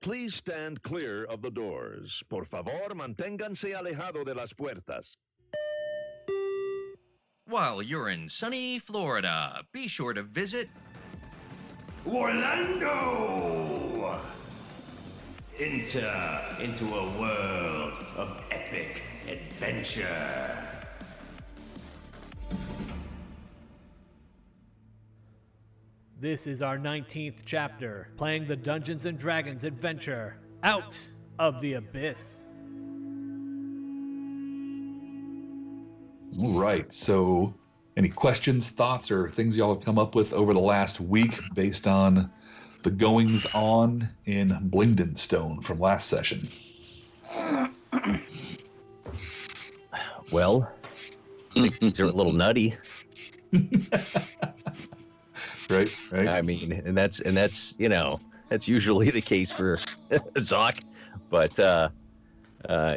Please stand clear of the doors. Por favor, manténganse alejado de las puertas. While you're in sunny Florida, be sure to visit WARlando! Enter into a world of epic adventure. This is our 19th chapter, playing the Dungeons & Dragons adventure, Out of the Abyss. All right, so any questions, thoughts, or things y'all have come up with over the last week based on the goings-on in Blingdenstone from last session? Well, things are a little nutty. Right. I mean, and that's that's usually the case for Zoc, but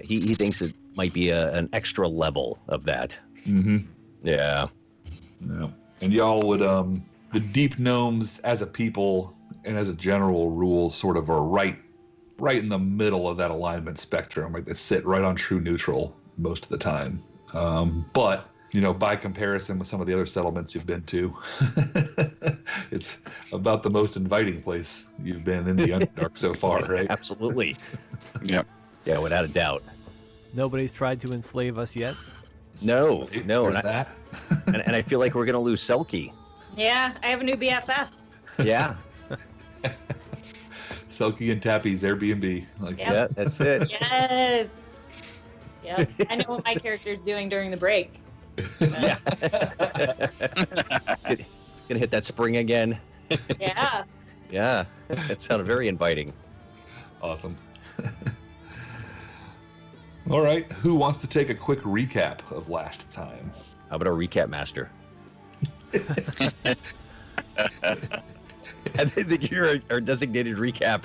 he thinks it might be an extra level of that. Mm-hmm. Yeah. And y'all would the deep gnomes as a people and as a general rule sort of are right in the middle of that alignment spectrum. Like they sit right on true neutral most of the time. But by comparison with some of the other settlements you've been to, it's about the most inviting place you've been in the Underdark so far, right? Absolutely. Yep. Yeah, without a doubt. Nobody's tried to enslave us yet? No. There's that. and I feel like we're going to lose Selkie. Yeah, I have a new BFF. Yeah. Selkie and Tappy's Airbnb. Yeah, that's it. Yes. Yep. I know what my character's doing during the break. Yeah. Gonna hit that spring again. Yeah. Yeah. That sounded very inviting. Awesome. All right, who wants to take a quick recap of last time? How about a recap master? I think you're our designated recap.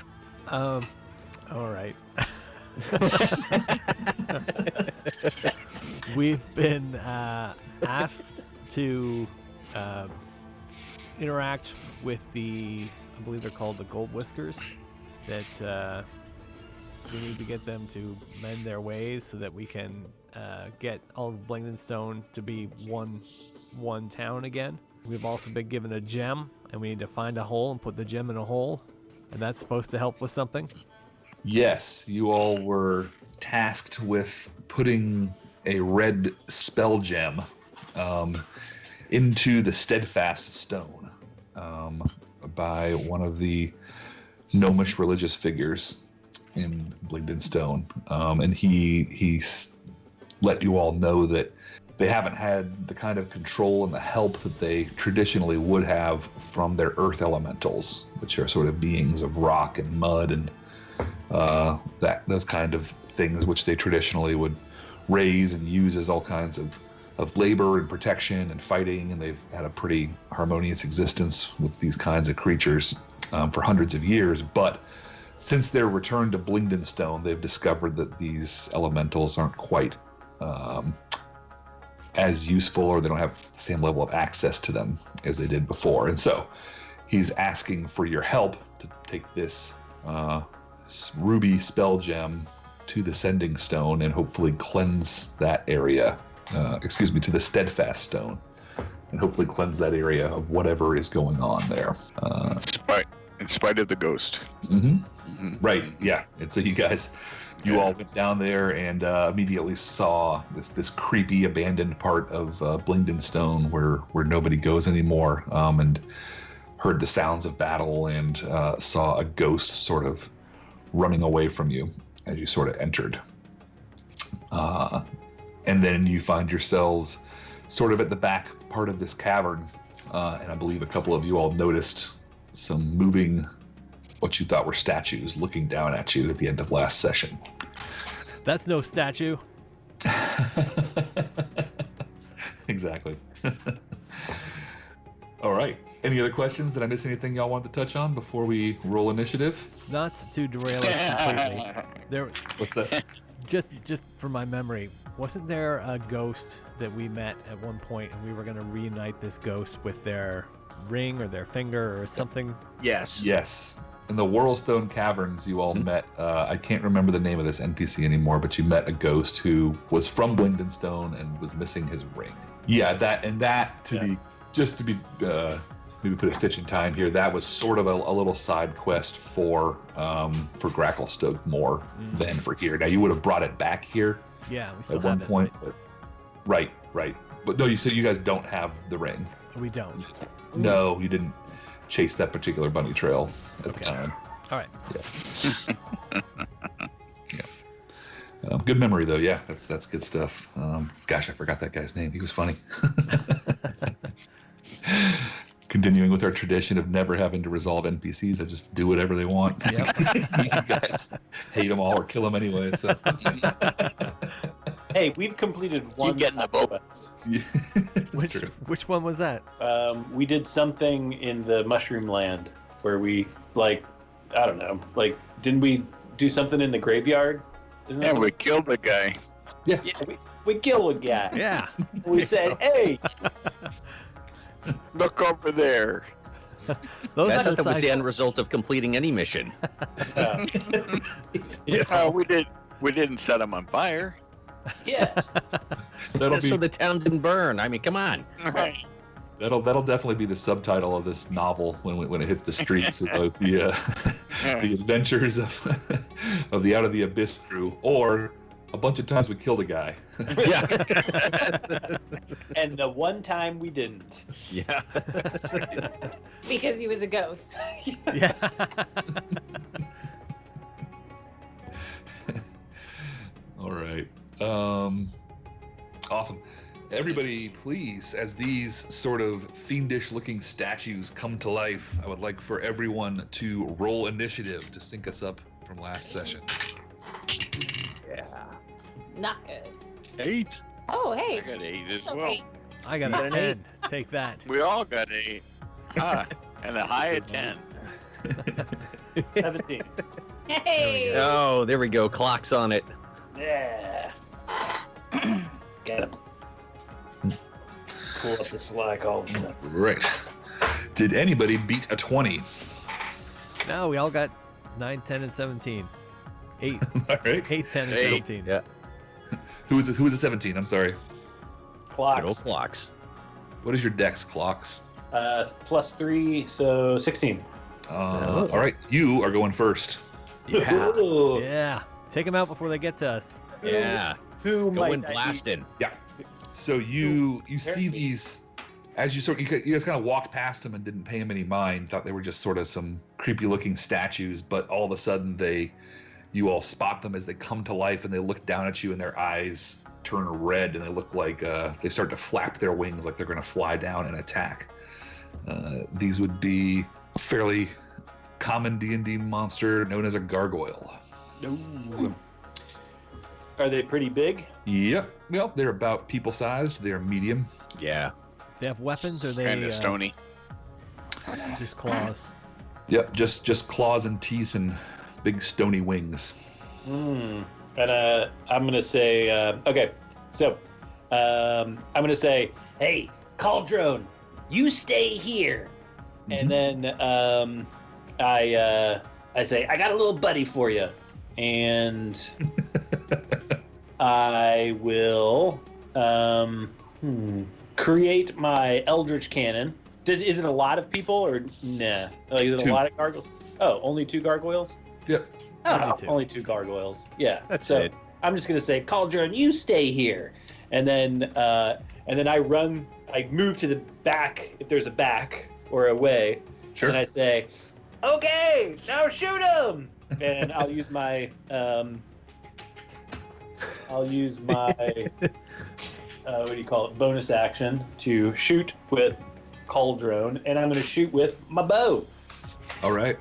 All right. We've been asked to interact with I believe they're called the Gold Whiskers, that we need to get them to mend their ways so that we can get all of Blingdenstone to be one town again. We've also been given a gem, and we need to find a hole and put the gem in a hole, and that's supposed to help with something. Yes, you all were tasked with putting a red spell gem into the steadfast stone by one of the gnomish religious figures in Blingdenstone, and he let you all know that they haven't had the kind of control and the help that they traditionally would have from their earth elementals, which are sort of beings of rock and mud and those kind of things which they traditionally would raise and use as all kinds of labor and protection and fighting, and they've had a pretty harmonious existence with these kinds of creatures for hundreds of years. But since their return to Blingdenstone, they've discovered that these elementals aren't quite as useful, or they don't have the same level of access to them as they did before. And so he's asking for your help to take this ruby spell gem to the sending stone and hopefully cleanse that area, to the steadfast stone, and hopefully cleanse that area of whatever is going on there. In spite of the ghost. Mm-hmm. Mm-hmm. Right, yeah. And so you all went down there and immediately saw this creepy abandoned part of Blingdenstone where nobody goes anymore, and heard the sounds of battle and saw a ghost sort of running away from you as you sort of entered. And then you find yourselves sort of at the back part of this cavern, and I believe a couple of you all noticed some moving, what you thought were statues, looking down at you at the end of last session. That's no statue. Exactly. All right. Any other questions? Did I miss anything y'all want to touch on before we roll initiative? Not to derail us completely. What's that? Just from my memory, wasn't there a ghost that we met at one point, and we were going to reunite this ghost with their ring or their finger or something? Yes. Yes. in the WARlstone caverns, you all met. I can't remember the name of this NPC anymore, but you met a ghost who was from Blingdenstone and was missing his ring. Yeah, to be maybe put a stitch in time here. That was sort of a little side quest for Gracklestone more than for here. Now you would have brought it back here. Yeah, we still at have one it, point. right? Right. But no, you said you guys don't have the ring. We don't. No, you didn't chase that particular bunny trail at the time. All right. Yeah. Good memory though. Yeah, that's good stuff. Gosh, I forgot that guy's name. He was funny. Continuing with our tradition of never having to resolve NPCs, I just do whatever they want. Yep. You guys hate them all or kill them anyway. So. Hey, we've completed one. You get in the boat. Which one was that? We did something in the Mushroom Land where we I don't know, didn't we do something in the graveyard? Isn't Yeah, that we killed the guy. Yeah, we killed a guy. Yeah. We said, hey. Look over there. Those I are thought the that was the side- end result of completing any mission. We didn't set him on fire. Yeah. So the town didn't burn. I mean, come on. Right. That'll definitely be the subtitle of this novel when it hits the streets about the adventures of the Out of the Abyss crew, or a bunch of times we killed a guy. Yeah. And the one time we didn't. Yeah. Because he was a ghost. Yeah. All right. Awesome. Everybody, please, as these sort of fiendish-looking statues come to life, I would like for everyone to roll initiative to sync us up from last session. Yeah. Not good. 8. Oh, I hey. got 8 as well. Okay. I got Got a an 10. Take that. We all got 8. And a high of 10. 17. Hey. Oh, there we go. Clock's on it. Yeah. Got him. Pull up the Slack all the time. Right. Did anybody beat a 20? No, we all got 9, 10, and 17. 8. All right. 8, 10, and 8. 17. Yeah. Who is the 17? I'm sorry. Good old Clocks. clocks. What is your dex, Clocks? +3, so 16. All right. You are going first. Yeah. Ooh. Yeah. Take them out before they get to us. Yeah. Who Going might I be? blasting. So you see these as you guys kind of walked past them and didn't pay them any mind. Thought they were just sort of some creepy looking statues, but all of a sudden you all spot them as they come to life and they look down at you and their eyes turn red and they look like they start to flap their wings like they're going to fly down and attack. These would be a fairly common D&D monster known as a gargoyle. Ooh. Are they pretty big? Yep. Well, they're about people-sized. They're medium. Yeah. They have weapons or they Kind of stony. just claws? Yep. Just claws and teeth and big stony wings. And I'm gonna say, okay, so I'm gonna say, hey, Cauldron, you stay here, and then I say, I got a little buddy for you, and I will create my Eldritch Cannon. Is it a lot of people or nah? Like, is it 2. a lot of gargoyles? Oh, only 2 gargoyles? Yep. Only two gargoyles. Yeah. That's so it. I'm just gonna say, Cauldron, you stay here, and then I run. I move to the back if there's a back or a way. Sure. And I say, okay, now shoot him. And I'll use my what do you call it? Bonus action to shoot with Cauldron, and I'm gonna shoot with my bow. All right.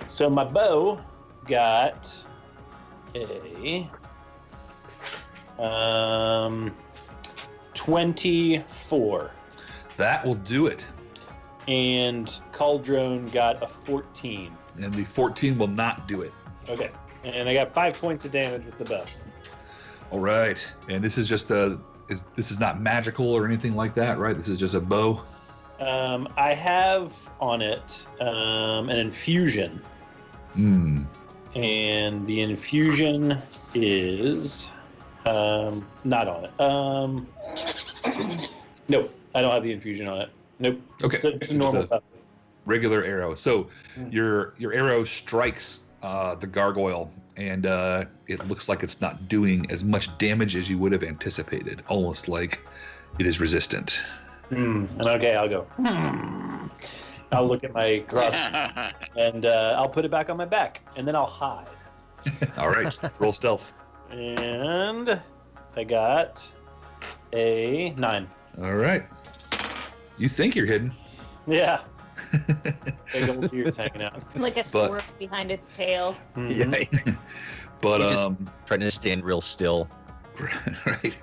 So my bow got a 24, That will do it. and Cauldron got a 14. And the 14 will not do it. Okay, and I got 5 points of damage with the bow. All right. And this is just this is not magical or anything like that, right? This is just a bow. I have on it an infusion. Hmm. And the infusion is not on it. Nope, I don't have the infusion on it. Nope. Okay. So it's a normal Just a regular arrow. So your arrow strikes the gargoyle, and it looks like it's not doing as much damage as you would have anticipated. Almost like it is resistant. Okay, I'll go. I'll look at my cross and I'll put it back on my back, and then I'll hide. All right. Roll stealth. And I got a 9. All right. You think you're hidden. Yeah. Big old ears hanging out. Like a squirrel behind its tail. Yeah. But He's just trying to stand real still, right.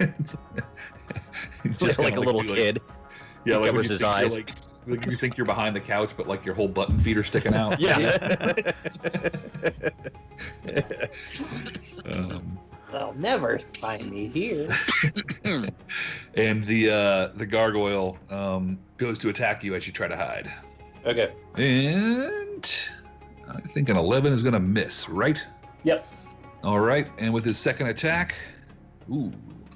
just like a kinda little do, kid. Yeah, like when covers you his think you're, eyes. like you think you're behind the couch, but like your whole button feet are sticking out. Yeah. They'll never find me here. And the gargoyle goes to attack you as you try to hide. Okay. And I think an 11 is going to miss, right? Yep. All right. And with his second attack, ooh,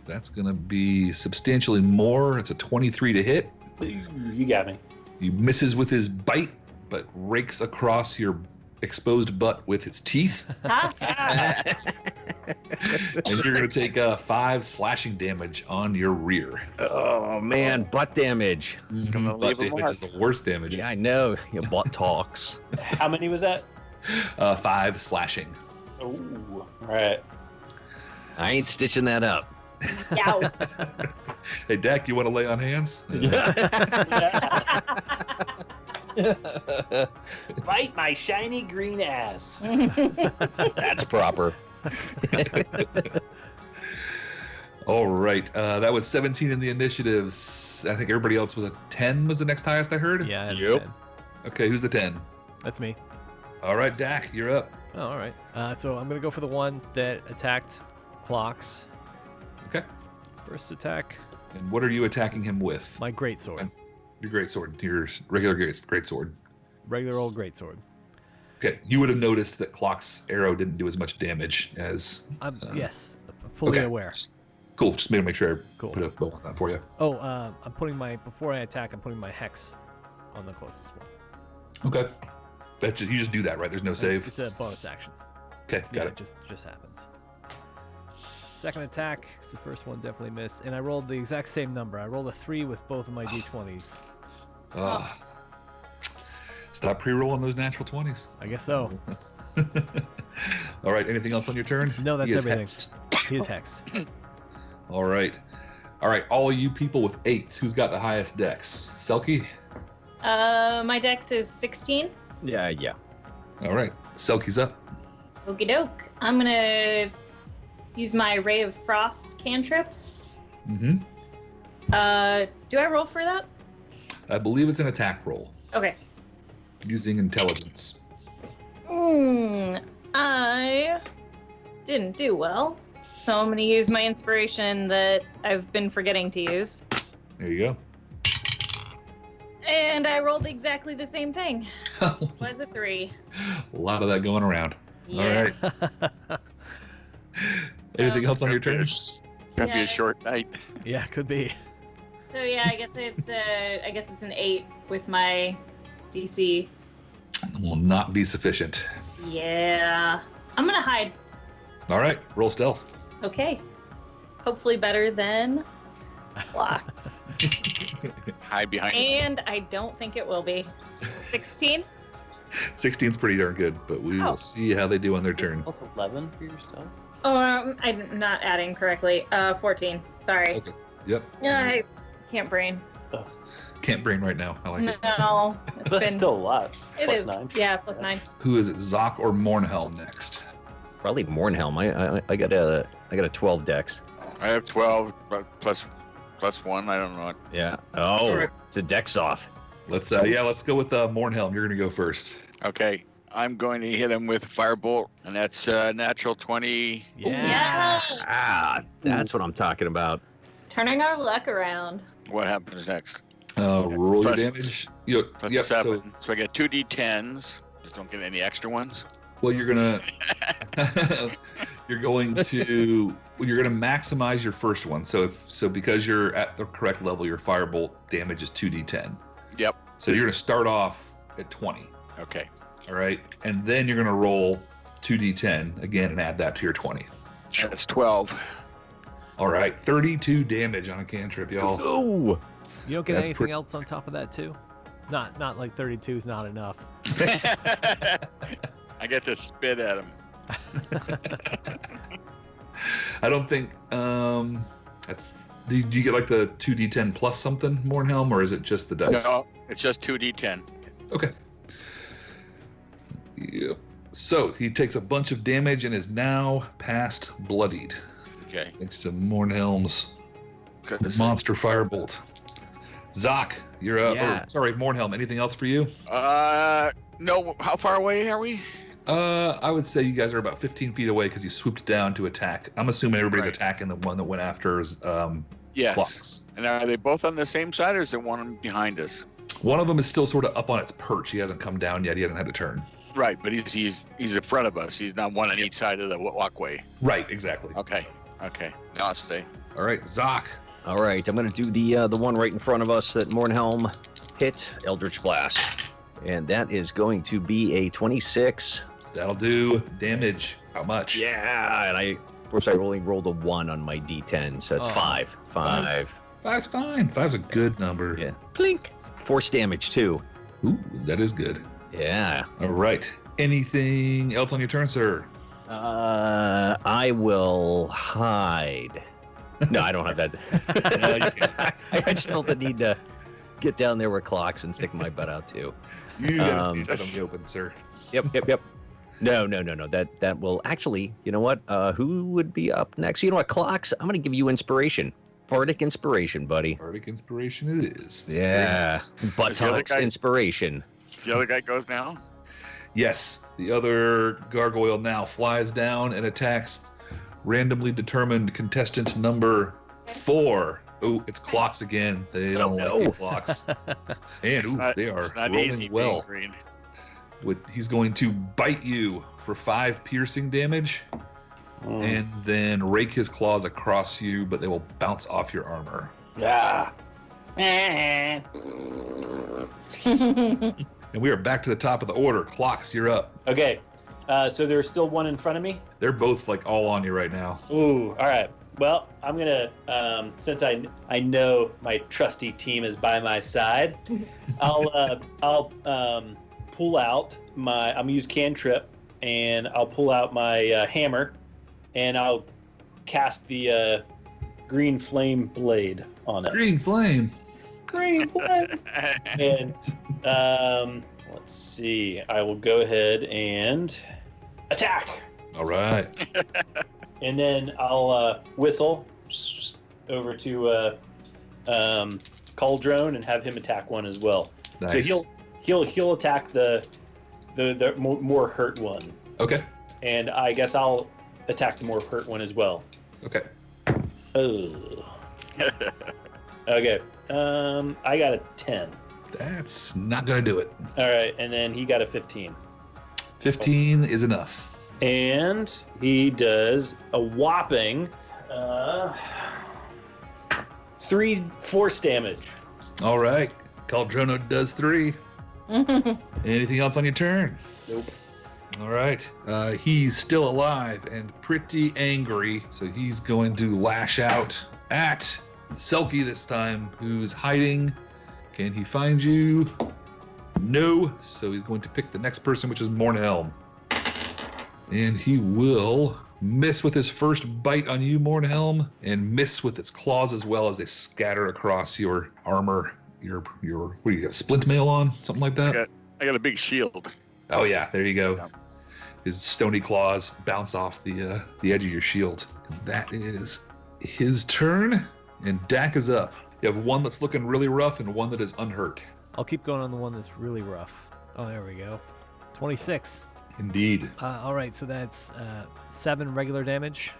that's going to be substantially more. It's a 23 to hit. You got me. He misses with his bite, but rakes across your exposed butt with its teeth. And you're going to take 5 slashing damage on your rear. Oh man, butt damage. It's gonna Butt leave a damage mark. is the worst damage. Yeah, I know. Your butt talks. How many was that? 5 slashing. Ooh. All right. I ain't stitching that up. Yow. Hey, Dak, you want to lay on hands? Bite my shiny green ass. That's proper. All right. That was 17 in the initiatives. I think everybody else was a 10 was the next highest I heard? Yeah. I had a Yep. 10. Okay, who's the 10? That's me. All right, Dak, you're up. Oh, all right. So I'm gonna go for the one that attacked Clocks. Okay. First attack, And what are you attacking him with? my greatsword, Your greatsword, your regular greatsword. regular old greatsword. Okay, you would have noticed that Clock's arrow didn't do as much damage as. Yes, fully okay. aware. Cool. Just made to make sure I Cool. put a bow on that for you. Oh, I'm putting before I attack, I'm putting my hex on the closest one. Okay. You just do that, right? There's no save. It's a bonus action. Okay, got Yeah, it. it just happens. Second attack, 'cause the first one definitely missed, and I rolled the exact same number. I rolled a 3 with both of my d20s. Stop pre-rolling those natural 20s. I guess so. All right. Anything else on your turn? No, that's He is everything. hexed. He is hexed. All right. All right. All you people with 8s, who's got the highest dex? Selkie? My dex is 16. Yeah. All right. Selkie's up. Okie doke. I'm gonna use my Ray of Frost cantrip. Mm-hmm. Do I roll for that? I believe it's an attack roll Okay. using intelligence. I didn't do well, so I'm gonna use my inspiration that I've been forgetting to use. There you And I rolled exactly the same thing. go. Was a 3. A lot of that going around. Yeah. All right. Anything else on your turn? Gonna be Yeah. a short night. Yeah, could be. So yeah, I guess it's an 8 with my DC. Will not be sufficient. Yeah. I'm gonna hide. All right. Roll stealth. Okay. Hopefully better than Clocks. Hide behind. And I don't think it will be. 16? 16's pretty darn good, but we Oh. will see how they do on their turn. Plus 11 for your stuff. Oh, I'm not adding correctly. 14. Sorry. Okay. Yep. I can't brain. Can't brain right now. I like it. No. It's That's been, still a lot. it Plus is. 9. Yeah, plus 9. Who is it? Zoc or Mornhelm next? Probably Mornhelm. I got a 12 dex. I have 12 but plus 1. I don't know. Yeah. Oh, it's a dex off. Let's let's go with Mornhelm. You're gonna go first. Okay, I'm going to hit him with firebolt, and that's natural 20. Yeah. Ah, that's what I'm talking about. Turning our luck around. What happens next? Roll your Plus- damage. Plus Yep. 7. So I get 2d10s. Just don't get any extra ones. Well, you're gonna you're going to maximize your first one. So because you're at the correct level, your firebolt damage is 2d10. Yep. So you're gonna start off at 20. Okay. All right, and then you're gonna roll 2d10 again and add that to your 20. That's 12. All right, 32 damage on a cantrip, y'all. Oh, You don't get That's anything else on top of that too? Not like 32 is not enough. I get to spit at him. I don't think. Do you get like the 2d10 plus something, Mornhelm, or is it just the dice? No, it's just 2d10. Okay. Yep. So he takes a bunch of damage and is now past bloodied, Okay. thanks to Mornhelm's Goodness. monster firebolt. Zoc, you're up. Yeah. Sorry, Mornhelm. Anything else for you? No. How far away are we? I would say you guys are about 15 feet away because you swooped down to attack. I'm assuming everybody's Right. attacking the one that went after Yes. Clocks. And are they both on the same side, or is there one behind us? One of them is still sort of up on its perch. He hasn't come down yet. He hasn't had to turn. Right, but he's in front of us. He's not one on each side of the walkway. Right, exactly. Okay. Now I'll stay. All right, Zoc. all right. I'm gonna do the one right in front of us that Mornhelm hit, Eldritch Blast, and that is going to be a 26. That'll do damage. How much? Yeah, and of course I only rolled a 1 on my D10, so it's Oh. 5. Five's fine. Five's a good number. Yeah. Plink. Force damage too. Ooh, that is good. Yeah. All right. Anything else on your turn, sir? I will hide. No, I don't have that. No, you can't. I just felt the need to get down there with Clocks and stick my butt out too. You gotta Um, stand out in the open, sir. Yep. No. That will actually. You know what? Who would be up next? You know what, Clocks? I'm gonna give you inspiration. Bardic inspiration, buddy. Bardic inspiration it is. Very Yeah. nice. Buttocks guy- inspiration. The other guy goes now. Yes, the other gargoyle now flies down and attacks randomly determined contestant number 4. Oh, it's Clocks again. They don't like no. the Clocks. And they are It's not rolling easy well. being green. He's going to bite you for 5 piercing damage, and then rake his claws across you, but they will bounce off your armor. Yeah. And we are back to the top of the order. Clocks, you're up. Okay. So there's still one in front of me. They're both like all on you right now. Ooh. All right. Well, I'm gonna since I know my trusty team is by my side, I'll pull out my. I'm gonna use cantrip, and I'll pull out my hammer, and I'll cast the green flame blade on it. Green flame. Green flame. And let's see. I will go ahead and attack. All right. And then I'll whistle over to Cauldron and have him attack one as well. Nice. So he'll attack the more hurt one, Okay. and I guess I'll attack the more hurt one as well. Okay. Oh. Okay. I got a 10. That's not gonna do it. All right, and then he got a 15. 15 is enough. And he does a whopping 3 force damage. All right. Caldrono does 3. Anything else on your turn? Nope. All right. He's still alive and pretty angry, so he's going to lash out at Selkie this time, who's hiding. Can he find you? No. So he's going to pick the next person, which is Mornhelm. And he will miss with his first bite on you, Mornhelm, and miss with its claws as well as they scatter across your armor. Your what do you got? Splint mail on? Something like that? I got a big shield. Oh yeah, there you go. Yeah. His stony claws bounce off the edge of your shield. That is his turn, and Dak is up. You have one that's looking really rough and one that is unhurt. I'll keep going on the one that's really rough. Oh, there we go. 26. Indeed. All right, so that's 7 regular damage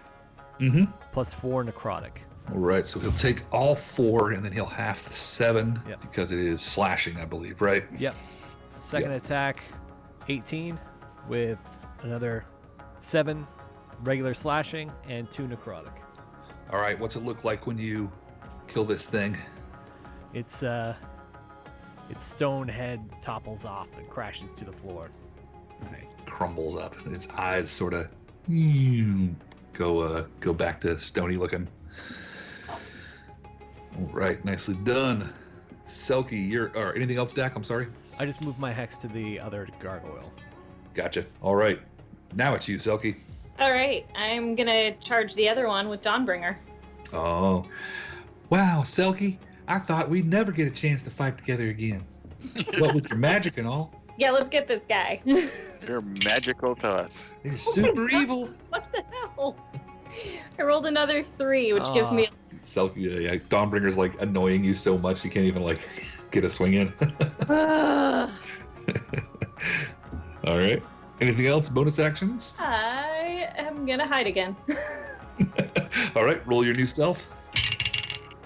Mm-hmm. plus 4 necrotic. All right, so he'll take all 4, and then he'll half the 7 Yep. because it is slashing, I believe, right? Yep. Second attack, 18 with another 7 regular slashing and 2 necrotic. All right, what's it look like when you kill this thing? Its stone head topples off and crashes to the floor. It crumbles up, and its eyes sort of go back to stony looking. All right, nicely done. Selkie, or anything else, Dak? I'm sorry. I just moved my hex to the other gargoyle. Gotcha. All right, now it's you, Selkie. All right, I'm gonna charge the other one with Dawnbringer. Oh, wow, Selkie! I thought we'd never get a chance to fight together again. What with your magic and all? Yeah, let's get this guy. You're magical to us. You're super evil. What the hell? I rolled another 3, which gives me. Selkie, yeah, Dawnbringer's like annoying you so much you can't even like get a swing in. All right. Anything else? Bonus actions? I am gonna hide again. All right. Roll your new stealth.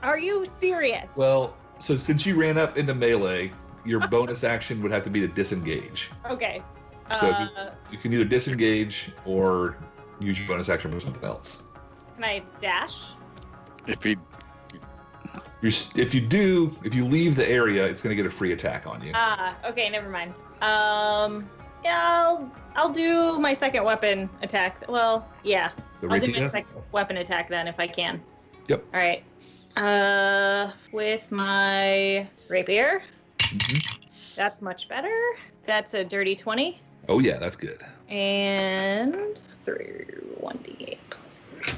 Are you serious? Well, so since you ran up into melee, your bonus action would have to be to disengage. Okay. So you can either disengage or use your bonus action for something else. Can I dash? If you leave the area, it's going to get a free attack on you. Okay, never mind. Yeah, I'll do my second weapon attack. Well, yeah. The I'll do rapier? my second weapon attack then if I can. Yep. All right. With my rapier. Mhm. That's much better. That's a dirty 20. Oh yeah, that's good. And 1d8 plus 3.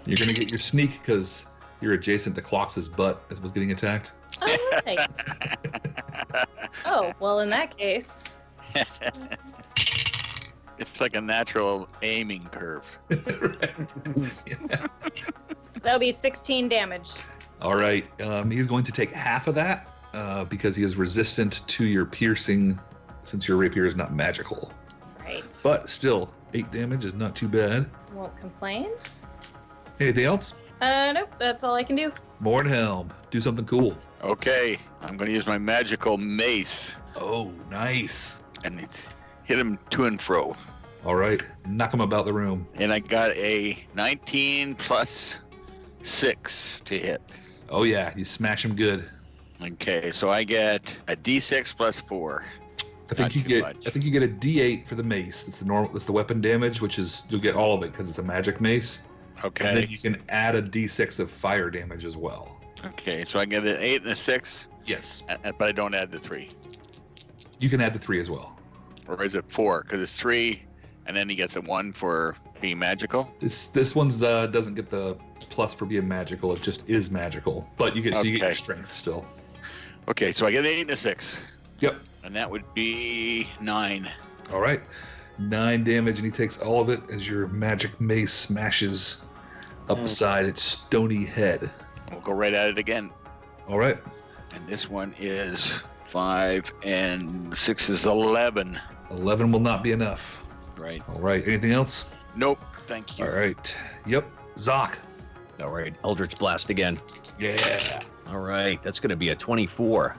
You're going to get your sneak because you're adjacent to Clox's butt as was getting attacked. All right. Oh, well, in that case. It's like a natural aiming curve. Yeah. That'll be 16 damage. All right. He's going to take half of that because he is resistant to your piercing since your rapier is not magical. Right. But still, 8 damage is not too bad. Won't complain. Anything else? Nope, that's all I can do. Mornhelm, do something cool. Okay, I'm going to use my magical mace Oh, nice. and hit him to and fro. All right. Knock him about the room. And I got a 19 plus 6 to hit. Oh, yeah. You smash him good. Okay, so I get a d6 plus 4. I think Not you too get. much. I think you get a D8 for the mace. That's the normal. That's the weapon damage, which is you'll get all of it because it's a magic mace. And then Okay. you can add a D6 of fire damage as well. Okay, so I get an 8 and a 6, Yes. but I don't add the 3. You can add the 3 as well. Or is it 4? Because it's 3, and then he gets a 1 for being magical. This one's doesn't get the plus for being magical. It just is magical. But you get so you get your Okay. strength still. Okay, so I get an 8 and a 6, Yep. and that would be 9. All right. 9 damage, and he takes all of it as your magic mace smashes up beside its stony head. We'll go right at it again. All right. And this one is 5, and 6 is 11. 11 will not be enough. Right. All right. Anything else? Nope. Thank you. All right. Yep. Zoc. All right, Eldritch Blast again. Yeah. All right, that's going to be a 24.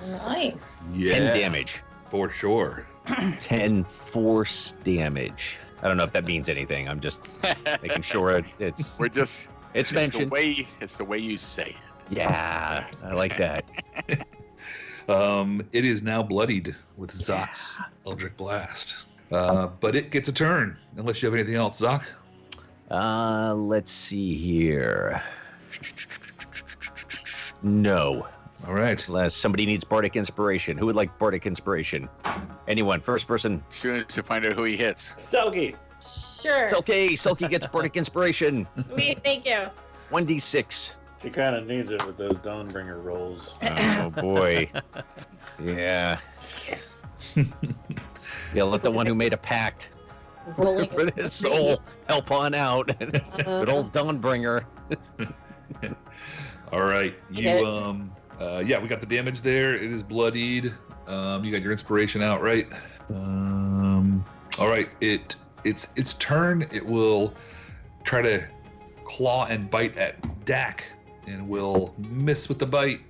Nice. Yeah. 10 damage. For sure. 10 force damage. I don't know if that means anything. I'm just making sure it's We're just. it's mentioned. It's the way you say it. Yeah, I like that. It is now bloodied with Zoc's Eldritch Blast. But it gets a turn, unless you have anything else, Zoc. Let's see here. No. All right. Unless somebody needs Bardic Inspiration. Who would like Bardic Inspiration? Anyone? First person. As soon as you find out who he hits. Selkie. Sure. It's okay. Sulky gets Bardic Inspiration. Sweet, thank you. 1d6. She kind of needs it with those Dawnbringer rolls. Oh boy. Yeah. Yeah, let the one who made a pact Rolling for this soul help on out. Good old Dawnbringer. All right. You Okay. yeah, we got the damage there. It is bloodied. You got your inspiration out, right? All right. It's turn. It will try to claw and bite at Dak and will miss with the bite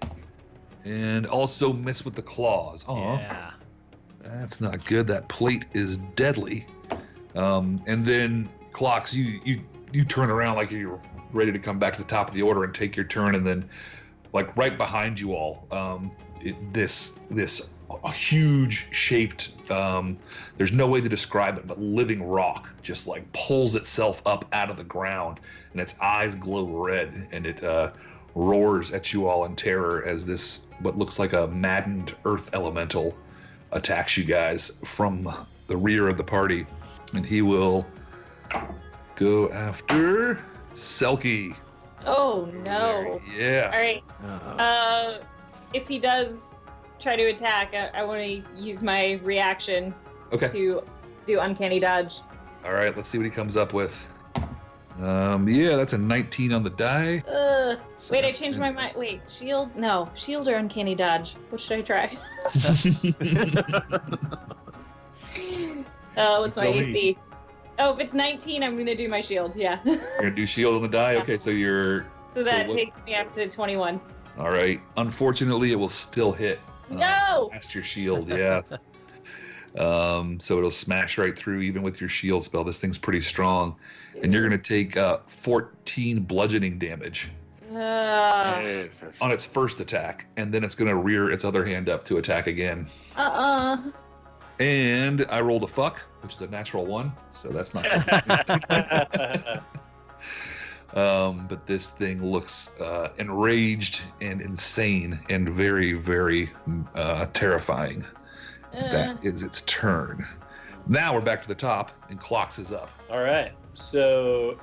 and also miss with the claws. Aw, Yeah. that's not good. That plate is deadly. And then Clocks, you turn around like you're ready to come back to the top of the order and take your turn, and then like right behind you all, this huge shaped, there's no way to describe it, but living rock just like pulls itself up out of the ground, and its eyes glow red, and it roars at you all in terror as this what looks like a maddened earth elemental attacks you guys from the rear of the party, and he will go after Selkie. Oh no. Yeah. All right. If he does try to attack, I want to use my reaction Okay. to do uncanny dodge. All right, let's see what he comes up with. Yeah, that's a 19 on the die. Wait, I changed my mind. Wait, shield? No, shield or uncanny dodge? What should I try? What's my Tell me. AC? Oh, if it's 19, I'm gonna do my shield. Yeah. You're gonna do shield on the die. Okay, so you're. So that what- takes me up to 21. All right. Unfortunately, it will still hit. No! Past your shield, yeah. So it'll smash right through even with your shield spell. This thing's pretty strong, and you're gonna take 14 bludgeoning damage Jesus. on its first attack, and then it's gonna rear its other hand up to attack again. And I rolled a fuck, which is a natural 1, so that's not good. But this thing looks enraged and insane and very, very terrifying. That is its turn. Now we're back to the top, and Clocks is up. All right. So,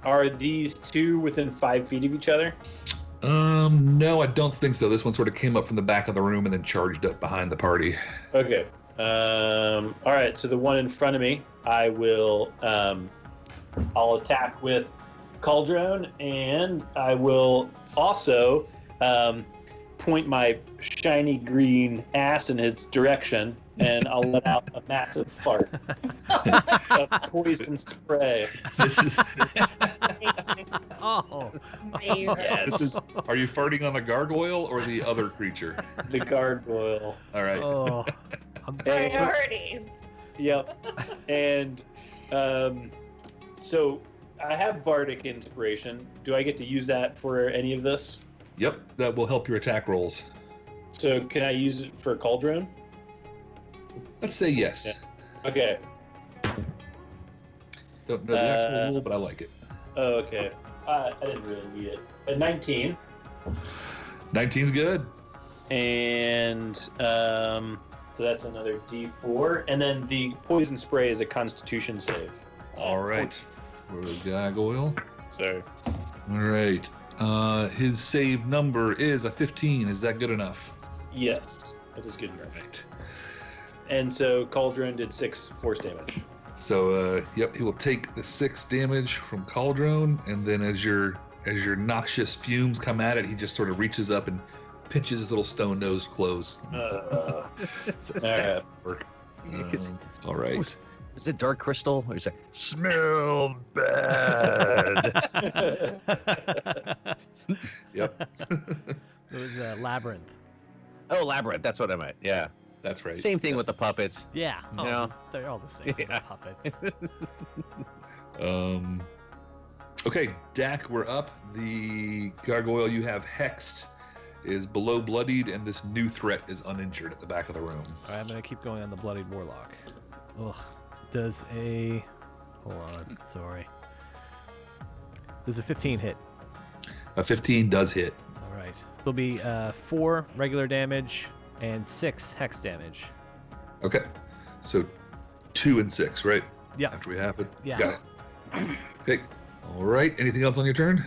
are these two within 5 feet of each other? No, I don't think so. This one sort of came up from the back of the room and then charged up behind the party. Okay. All right. So the one in front of me, I will. I'll attack with Cauldron, and I will also point my shiny green ass in his direction, and I'll let out a massive fart of poison spray. This is. Oh. This is. Are you farting on the gargoyle or the other creature? The gargoyle. All right. Oh. Priorities. Yep. And so I have bardic inspiration. Do I get to use that for any of this? Yep, that will help your attack rolls. So can I use it for Cauldron? Let's say yes. Okay. Don't know the actual rule, but I like it. Oh, okay. I didn't really need it. A 19. 19's good. And so that's another D4. And then the poison spray is a Constitution save. All right. For the gargoyle. So. All right. His save number is a 15. Is that good enough? Yes, that is good enough. Right. And so Cauldron did 6 force damage. So, yep, he will take the 6 damage from Cauldron, and then as your noxious fumes come at it, he just sort of reaches up and pinches his little stone nose close. All right. All right. Is it dark crystal? Or is it smell bad? Yep. It was Labyrinth. Oh, labyrinth. That's what I meant. Yeah. That's right. Same thing with the puppets. Yeah. You know? They're all the same. Yeah. The puppets. Okay, Dak, we're up. The gargoyle you have hexed is below bloodied, and this new threat is uninjured at the back of the room. All right, I'm going to keep going on the Bloodied Warlock. Ugh. Does a... Hold on. Sorry. Does a 15 hit? A 15 does hit. All right. There'll be 4 regular damage and 6 hex damage. Okay. So 2 and 6, right? Yeah. After we have it. Yeah. Got it. Okay. All right. Anything else on your turn?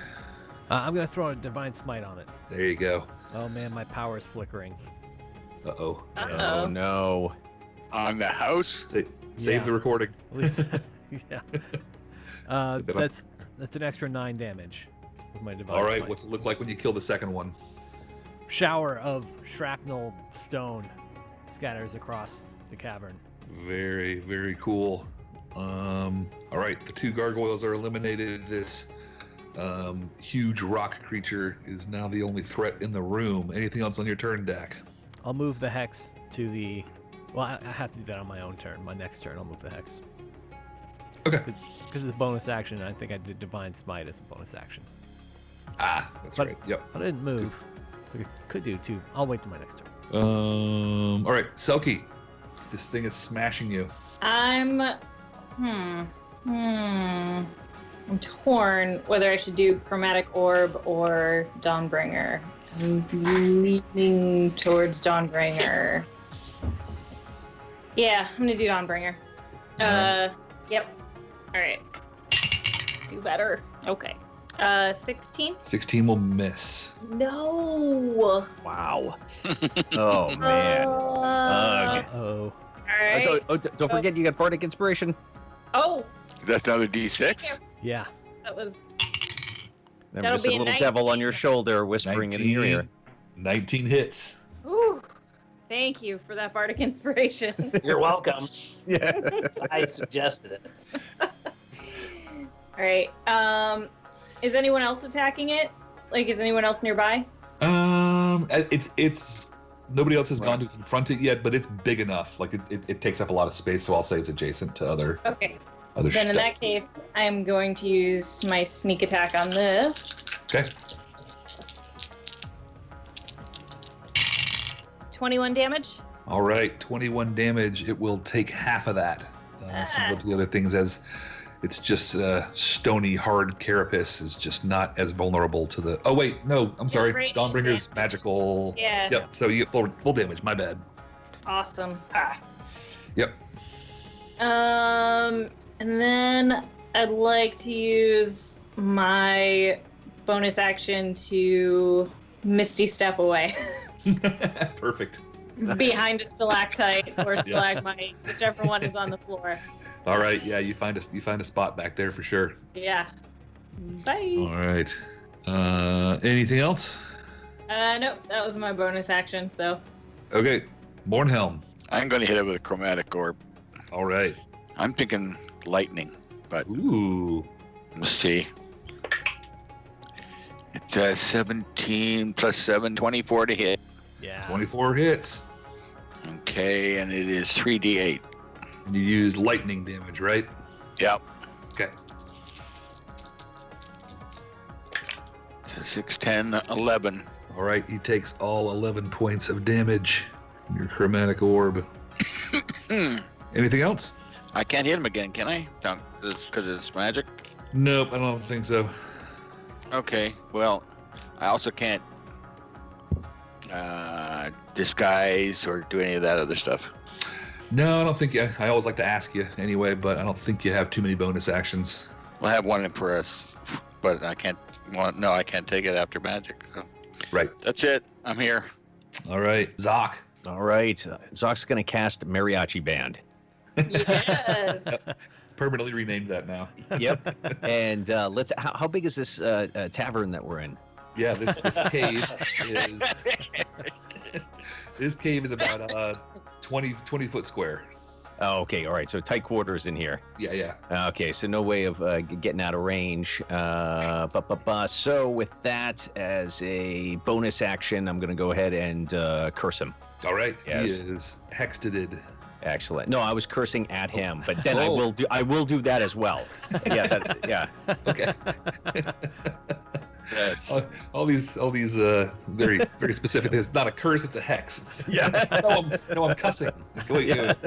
I'm going to throw a Divine Smite on it. There you go. Oh, man, my power is flickering. Uh-oh. Oh, no. On the house? Save Yeah. the recording. At least, yeah. That's an extra 9 damage with my Divine All right. Smite. What's it look like when you kill the second one? Shower of shrapnel stone scatters across the cavern. Very, very cool. All right, the 2 gargoyles are eliminated. This Huge rock creature is now the only threat in the room. Anything else on your turn, Dak? I'll move the hex to the. Well, I have to do that on my own turn. My next turn, I'll move the hex. Okay. Because it's a bonus action. I think I did Divine Smite as a bonus action. That's right. Yep. But I didn't move. So I could do two. I'll wait till my next turn. All right, Selkie. This thing is smashing you. I'm torn whether I should do Chromatic Orb or Dawnbringer. I'm leaning towards Dawnbringer. Yeah, I'm gonna do Dawnbringer. Yep. All right. Do better. Okay. 16. 16 will miss. No. Wow. Oh man. Ugh. Oh. All right. Don't forget you got Bardic Inspiration. Oh, That's another D6. Yeah. that was. There That'll was a be a little 19. devil on your shoulder whispering in your ear. 19 hits. Ooh. Thank you for that bardic inspiration. You're welcome. Yeah. I suggested it. All right. Is anyone else attacking it? Like, is anyone else nearby? It's nobody else has gone to confront it yet, but it's big enough. Like it takes up a lot of space, so I'll say it's adjacent to other Okay. other Then in that stuff. case, I am going to use my sneak attack on this. Okay. 21 damage. All right, 21 damage. It will take half of that. Similar to the other things, as it's just stony, hard carapace is just not as vulnerable to the. Oh wait, no, I'm sorry. radiant Dawnbringer's damage. magical. Yeah. Yep. So you get full damage. My bad. Awesome. Yep. And then I'd like to use my bonus action to Misty Step away Perfect. behind a stalactite or stalagmite, whichever one is on the floor. All right. Yeah, you find a spot back there for sure. Yeah. Bye. All right. Anything else? Nope, that was my bonus action, so. Okay. Bornhelm. I'm going to hit it with a chromatic orb. All right. I'm thinking lightning, but Ooh. let's see. It's 17 plus 7, 24 to hit. Yeah. 24 hits. Okay, and it is 3d8. And you use lightning damage, right? Yep. Okay. So 6, 10, 11. All right. He takes all 11 points of damage. Your chromatic orb. Anything else? I can't hit him again, can I? Because it's magic? Nope, I don't think so. Okay, well, I also can't disguise or do any of that other stuff. No, I don't think I always like to ask you anyway, but I don't think you have too many bonus actions. We'll have one in for us, but I can't. Well, no, I can't take it after magic. So. Right. That's it. I'm here. All right. Zoc. All right. Zoc's going to cast Mariachi Band. Yes. It's permanently renamed that now. Yep. And let's. How big is this tavern that we're in? Yeah, this cave is this cave is about 20 foot square. Oh, okay. All right. So tight quarters in here. Yeah. Okay. So no way of getting out of range. So with that as a bonus action, I'm going to go ahead and curse him. All right. Yes. He is hexted. Excellent. No, I was cursing at him, but then I will do that as well. Yeah. Okay. That's, all these very very specific. It's not a curse. It's a hex. No, I'm cussing. Wait.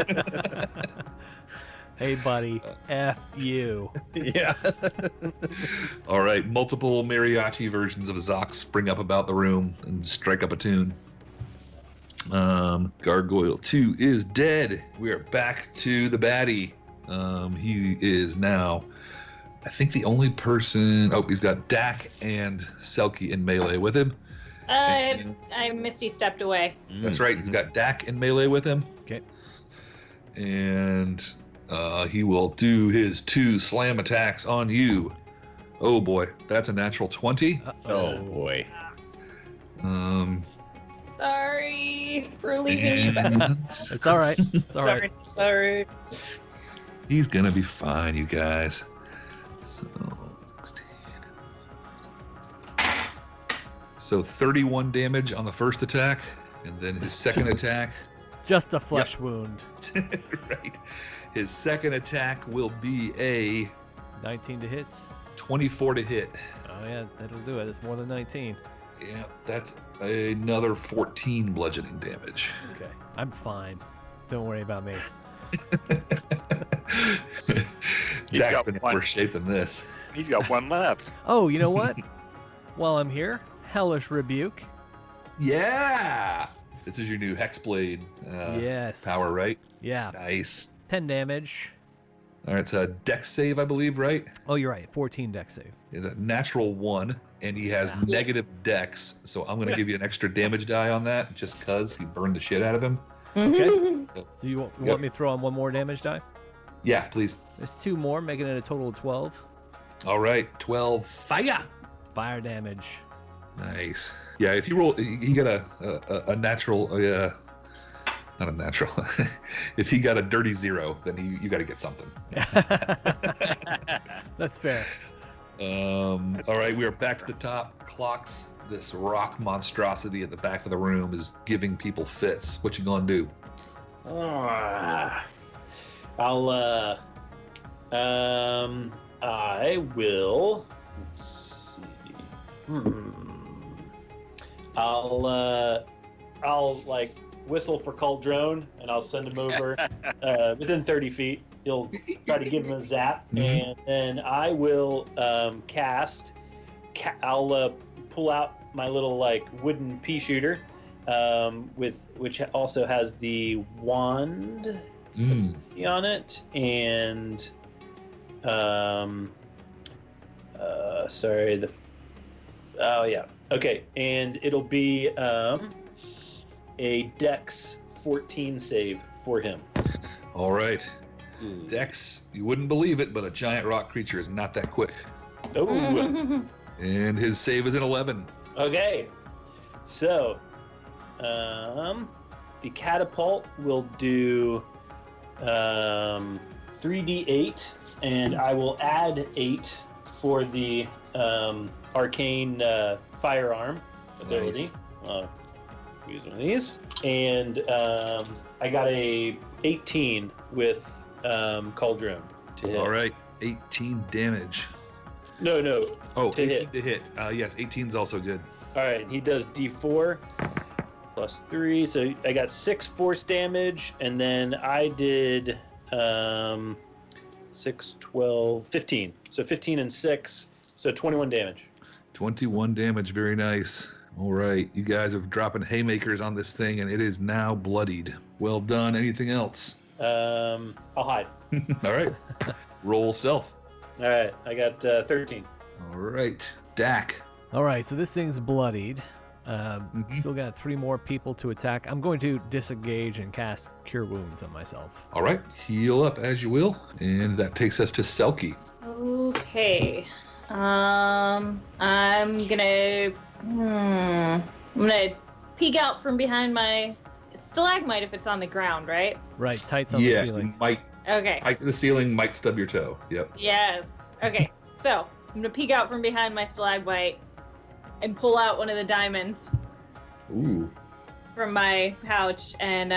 Hey, buddy. F you. Yeah. All right. Multiple mariachi versions of Zoc spring up about the room and strike up a tune. Gargoyle 2 is dead. We are back to the baddie. He is now, I think, the only person. Oh, he's got Dak and Selkie in melee with him. I Misty stepped away. That's right. He's got Dak in melee with him. Okay. And he will do his 2 slam attacks on you. Oh boy, that's a natural 20. Oh boy. Sorry for leaving you back. It's all right. It's all right. Sorry. He's gonna be fine, you guys. So 16. So 31 damage on the first attack, and then his second attack. Just a flesh wound. Right. His second attack will be a 19 to hit. 24 to hit. Oh yeah, that'll do it. It's more than 19. Yeah, that's another 14 bludgeoning damage. Okay, I'm fine. Don't worry about me. Dak's been in worse shape than this. He's got one left. Oh, you know what? While I'm here, Hellish Rebuke. Yeah! This is your new Hexblade Yes. power, right? Yeah. Nice. 10 damage. All right, it's a dex save, I believe, right? Oh, you're right. 14 dex save. It's a natural 1, and he has negative dex, so I'm going to give you an extra damage die on that, just because he burned the shit out of him. Okay. So you want me to throw on one more damage die? Yeah, please. There's 2 more, making it a total of 12. All right, 12 fire. Fire damage. Nice. Yeah, if you roll, he got a natural, not a natural. If he got a dirty 0, then you got to get something. That's fair. All right, we are back to the top. Clocks. This rock monstrosity at the back of the room is giving people fits. What you gonna do? I will. Let's see. I'll like whistle for Cauldron, and I'll send him over within 30 feet. He'll try to give him a zap, and then I will cast. I'll pull out my little like wooden pea shooter, which also has the wand on it, and and it'll be a Dex 14 save for him. All right. Dex, you wouldn't believe it, but a giant rock creature is not that quick. Oh. And his save is an 11. Okay. So, the catapult will do 3d8, and I will add 8 for the arcane firearm ability. Nice. Use one of these, and I got a 18 with Cauldron to hit. All right, 18 damage. No. Oh, to 18 hit. to hit. Yes, 18 is also good. All right, he does D4 plus 3, so I got 6 force damage, and then I did 6, 12, 15. So 15 and 6, so 21 damage. 21 damage, very nice. All right, you guys are dropping haymakers on this thing, and it is now bloodied. Well done. Anything else? I'll hide. All right. Roll stealth. All right, I got 13. All right. Dak. All right, so this thing's bloodied. Still got 3 more people to attack. I'm going to disengage and cast Cure Wounds on myself. All right. Heal up as you will. And that takes us to Selkie. Okay. I'm gonna peek out from behind my stalagmite if it's on the ground, right? Right, tights on the ceiling. Might Okay. hike to the ceiling, might stub your toe. Yep. Yes. Okay. So I'm gonna peek out from behind my stalagmite and pull out one of the diamonds Ooh. from my pouch and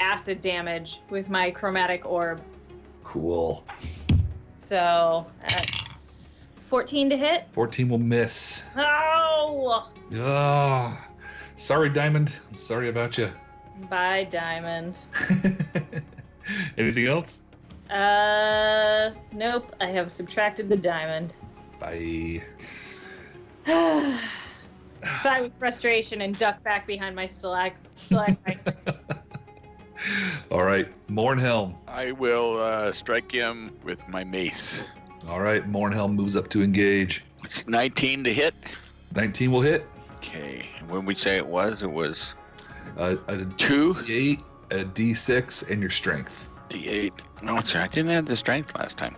acid damage with my chromatic orb. Cool. So that's 14 to hit. 14 will miss. Oh! Ah, sorry, Diamond. I'm sorry about you. Bye, diamond. Anything else? Nope. I have subtracted the diamond. Bye. Sigh with frustration and duck back behind my stalagmite. All right, Mornhelm. I will strike him with my mace. All right, Mornhelm moves up to engage. It's 19 to hit. 19 will hit. Okay. And when we say it was a 2 D8, a D6, and your strength. D8. No, sorry, I didn't have the strength last time.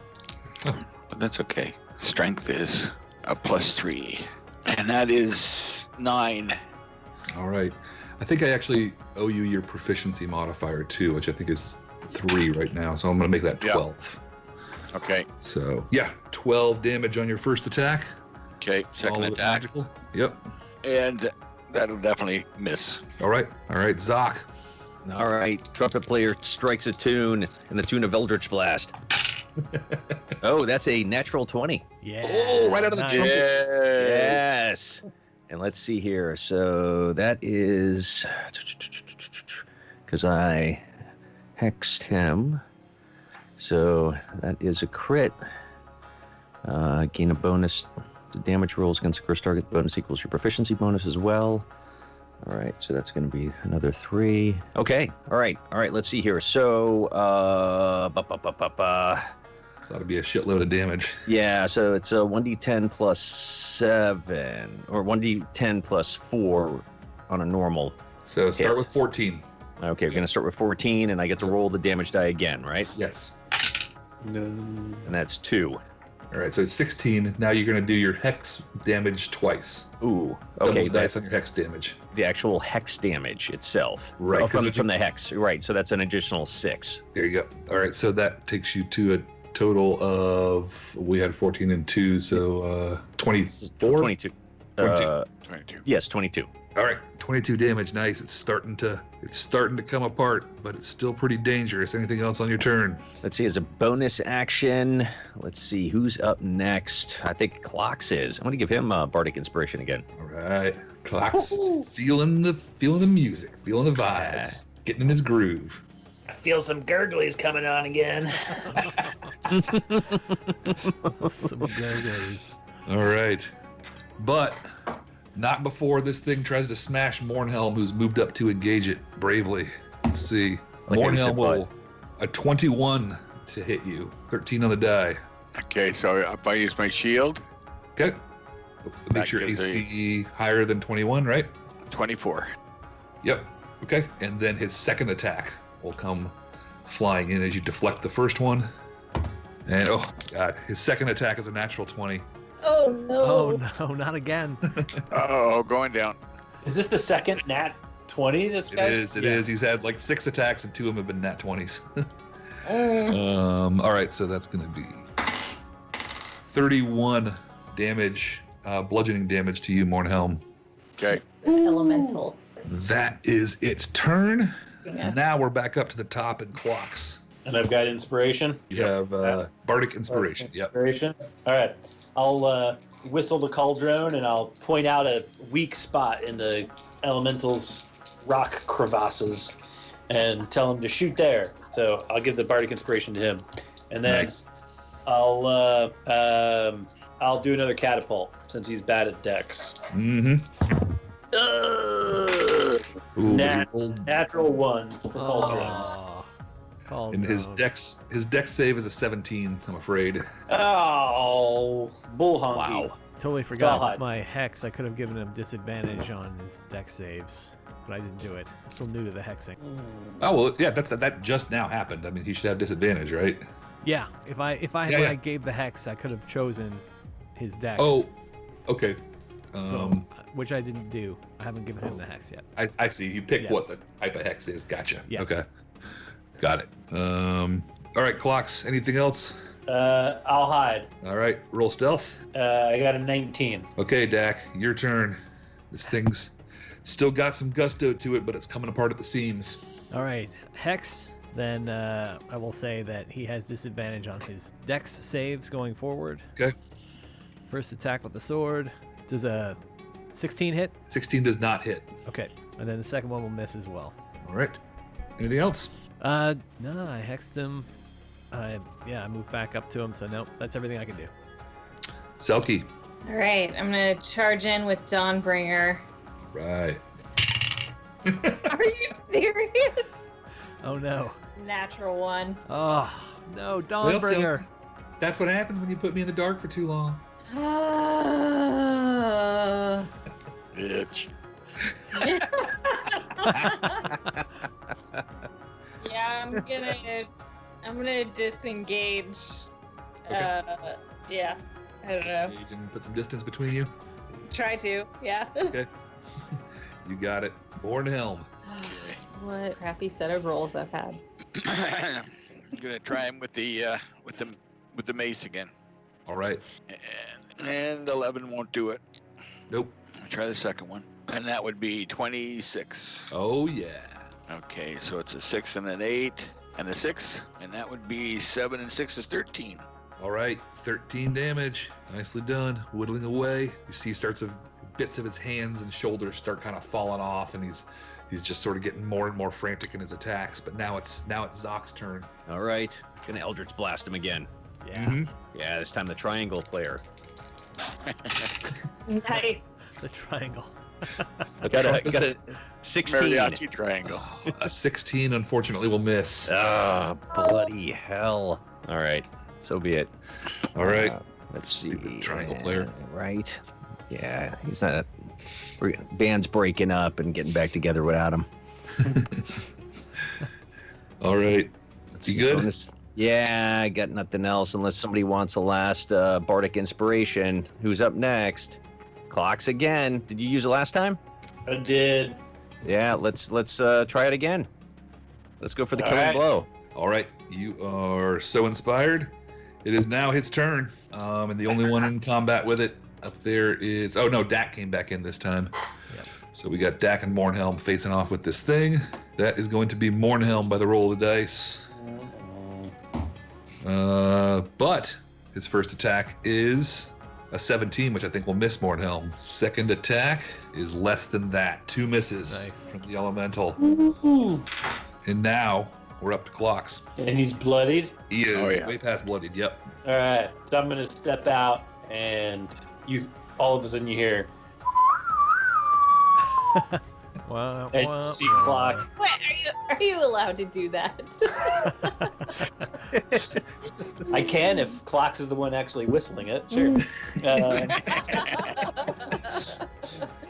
But that's okay. Strength is a +3. And that is 9. All right. I think I actually owe you your proficiency modifier too, which I think is 3 right now. So I'm going to make that 12. Okay. So, yeah, 12 damage on your first attack. Okay, second All attack. magical. Yep. And that'll definitely miss. All right. Zoc. All right, trumpet player strikes a tune in the tune of Eldritch Blast. Oh, that's a natural 20. Yeah. Oh, right out of the trumpet. Yes. And let's see here. So that is because I hexed him. So that is a crit. Gain a bonus. The damage rolls against the cursed target. The bonus equals your proficiency bonus as well. All right, so that's going to be another 3. Okay, all right. Let's see here. So, So that'll be a shitload of damage. yeah, so it's a 1d10 plus 7, or 1d10 plus 4 on a normal. So start Hit. with 14. Okay, we're going to start with 14, and I get to roll the damage die again, right? Yes. No. And that's 2. All right, so it's 16. Now you're going to do your hex damage twice. Ooh, Double okay, the dice that's on your hex damage. the actual hex damage itself. Right, Oh, 'cause from the hex, right, so that's an additional 6. There you go. All right, so that takes you to a total of, we had 14 and 2, so 24? 22. 22. 22. Yes, 22. All right, 22 damage. Nice. It's starting to come apart, but it's still pretty dangerous. Anything else on your turn? Let's see, as a bonus action, let's see, who's up next? I think Clocks is. I'm going to give him Bardic Inspiration again. All right. Clocks is feeling the music, feeling the vibes, getting in his groove. I feel some gurglies coming on again. Some gurglies. All right. But not before this thing tries to smash Mornhelm, who's moved up to engage it bravely. Let's see. Like how you Mornhelm said will a 21 to hit you. 13 on the die. Okay, so if I use my shield, Okay. Make That sure gives AC higher than 21, right? 24. Yep. Okay. And then his second attack will come flying in as you deflect the first one. And oh god, his second attack is a natural 20. Oh no. Oh no, not again. Oh, going down. Is this the second nat 20 this It guy? is. It Yeah. is. He's had like 6 attacks and 2 of them have been nat 20s. Mm. All right, so that's going to be 31 damage, bludgeoning damage to you, Mornhelm. Okay. Elemental. That is its turn. Yes. Now we're back up to the top in Clocks. And I've got inspiration. You have Bardic Inspiration. Yep. Inspiration. All right. I'll whistle the cauldron and I'll point out a weak spot in the elemental's rock crevasses and tell him to shoot there. So I'll give the bardic inspiration to him, and then Nice. I'll do another catapult since he's bad at dex. Mm-hmm. Ooh, Nat- he rolled- Natural 1 for cauldron. Oh, called and his dex save is a 17, I'm afraid. Oh, bull honky. Wow. Totally forgot Sawhide. with my hex. I could have given him disadvantage on his dex saves, but I didn't do it. I'm still new to the hexing. Oh well, yeah, that just now happened. I mean, he should have disadvantage, right? Yeah, if I Yeah, when yeah. I gave the hex, I could have chosen his dex. Oh, okay. So, which I didn't do. I haven't given him the hex yet. I see. You pick Yeah. what the type of hex is. Gotcha. Yeah. Okay. Got it. All right, Clocks. Anything else? I'll hide. All right, roll stealth. I got a 19. Okay, Dak, your turn. This thing's still got some gusto to it, but it's coming apart at the seams. All right, hex. Then I will say that he has disadvantage on his dex saves going forward. Okay. First attack with the sword. Does a 16 hit? 16 does not hit. Okay, and then the second one will miss as well. All right. Anything else? No, I hexed him. I moved back up to him, so nope, that's everything I can do. Selkie. All right, I'm gonna charge in with Dawnbringer. Right. Are you serious? Oh no. Natural 1. Oh no, Well, Dawnbringer. That's what happens when you put me in the dark for too long. Bitch. Yeah, I'm gonna disengage. Okay. Yeah, I don't know. Disengage and put some distance between you. Try to, yeah. Okay. You got it. Bornhelm. What crappy set of rolls I've had. I'm gonna try him with the mace again. All right. And 11 won't do it. Nope. I'll try the second one. And that would be 26. Oh, yeah. Okay, so it's a 6 and an 8 and a 6. And that would be 7 and 6 is 13. All right. 13 damage. Nicely done. Whittling away. You see bits of his hands and shoulders start kind of falling off, and he's just sort of getting more and more frantic in his attacks. But now it's Zock's turn. All right. Gonna Eldritch Blast him again. Yeah. Mhm. Yeah, this time the triangle player. Nice. The triangle. Got a 16. Mariachi triangle. A 16, unfortunately, will miss. Ah, bloody hell. All right. So be it. All right. Let's see. Stupid triangle player. Right. Yeah, he's not. Band's breaking up and getting back together without him. All right. Let's You see, good? bonus. Yeah, I got nothing else unless somebody wants a last Bardic Inspiration. Who's up next? Clocks again. Did you use it last time? I did. Yeah, let's try it again. Let's go for the All killing right. blow. All right. You are so inspired. It is now his turn. And the only one in combat with it up there is... Oh, no, Dak came back in this time. Yep. So we got Dak and Mornhelm facing off with this thing. That is going to be Mornhelm by the roll of the dice. But his first attack is a 17, which I think will miss Mornhelm. Second attack is less than that. 2 misses Nice. from the elemental. And now we're up to Clocks. And he's bloodied. He is Oh, yeah. way past bloodied. Yep. All right. So I'm gonna step out, and all of a sudden you hear, Wow. and you see Clock. Wait, are you allowed to do that? I can if Clocks is the one actually whistling it. Sure.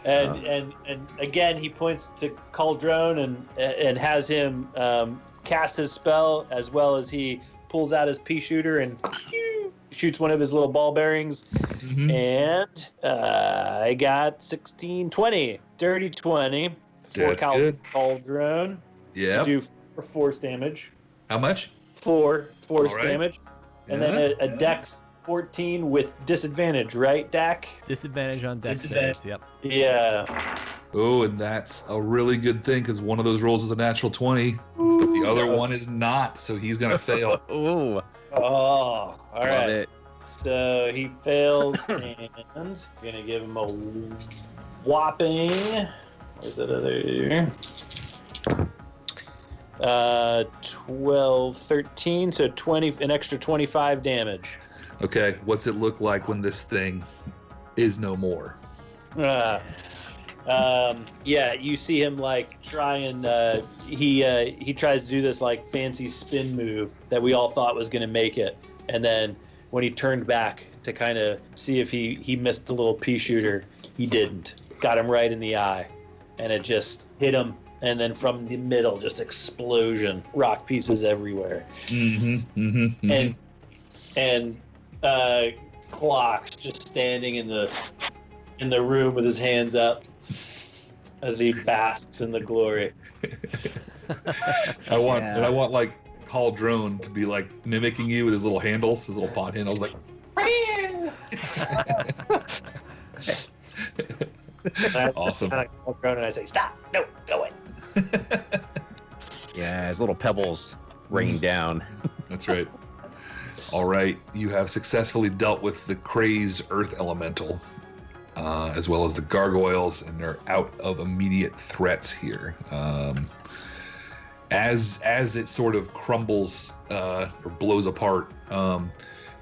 And again, he points to Cauldron and has him cast his spell, as well as he pulls out his pea shooter and shoots one of his little ball bearings. Mhm. And I got 16, 20, dirty 20 for That's good. Cauldron to Yep. do force damage. How much? 4 force All right. damage, and Yeah. then a Dex 14 with disadvantage, right, Dak? Disadvantage on dex Disadvantage. saves. Yep. Yeah. Oh, and that's a really good thing because one of those rolls is a natural 20, but the other one is not, so he's going to fail. Ooh, Oh, all love right. it. So he fails, and I'm gonna give him a whopping. Where's that other? 12, 13, so 20, an extra 25 damage. Okay, what's it look like when this thing is no more? Yeah, you see him like try and he tries to do this like fancy spin move that we all thought was gonna make it, and then when he turned back to kind of see if he missed the little pea shooter, he didn't. Got him right in the eye, and it just hit him, and then from the middle, just explosion, rock pieces everywhere. Mm-hmm. And Clock's just standing in the room with his hands up as he basks in the glory. I want like Cauldron to be like mimicking you with his little handles, his little pod handles, like. Awesome. And I call Cronin and I say, "Stop! No, go away." Yeah, his little pebbles rain down. That's right. All right, you have successfully dealt with the crazed earth elemental, as well as the gargoyles, and they're out of immediate threats here. As it sort of crumbles or blows apart,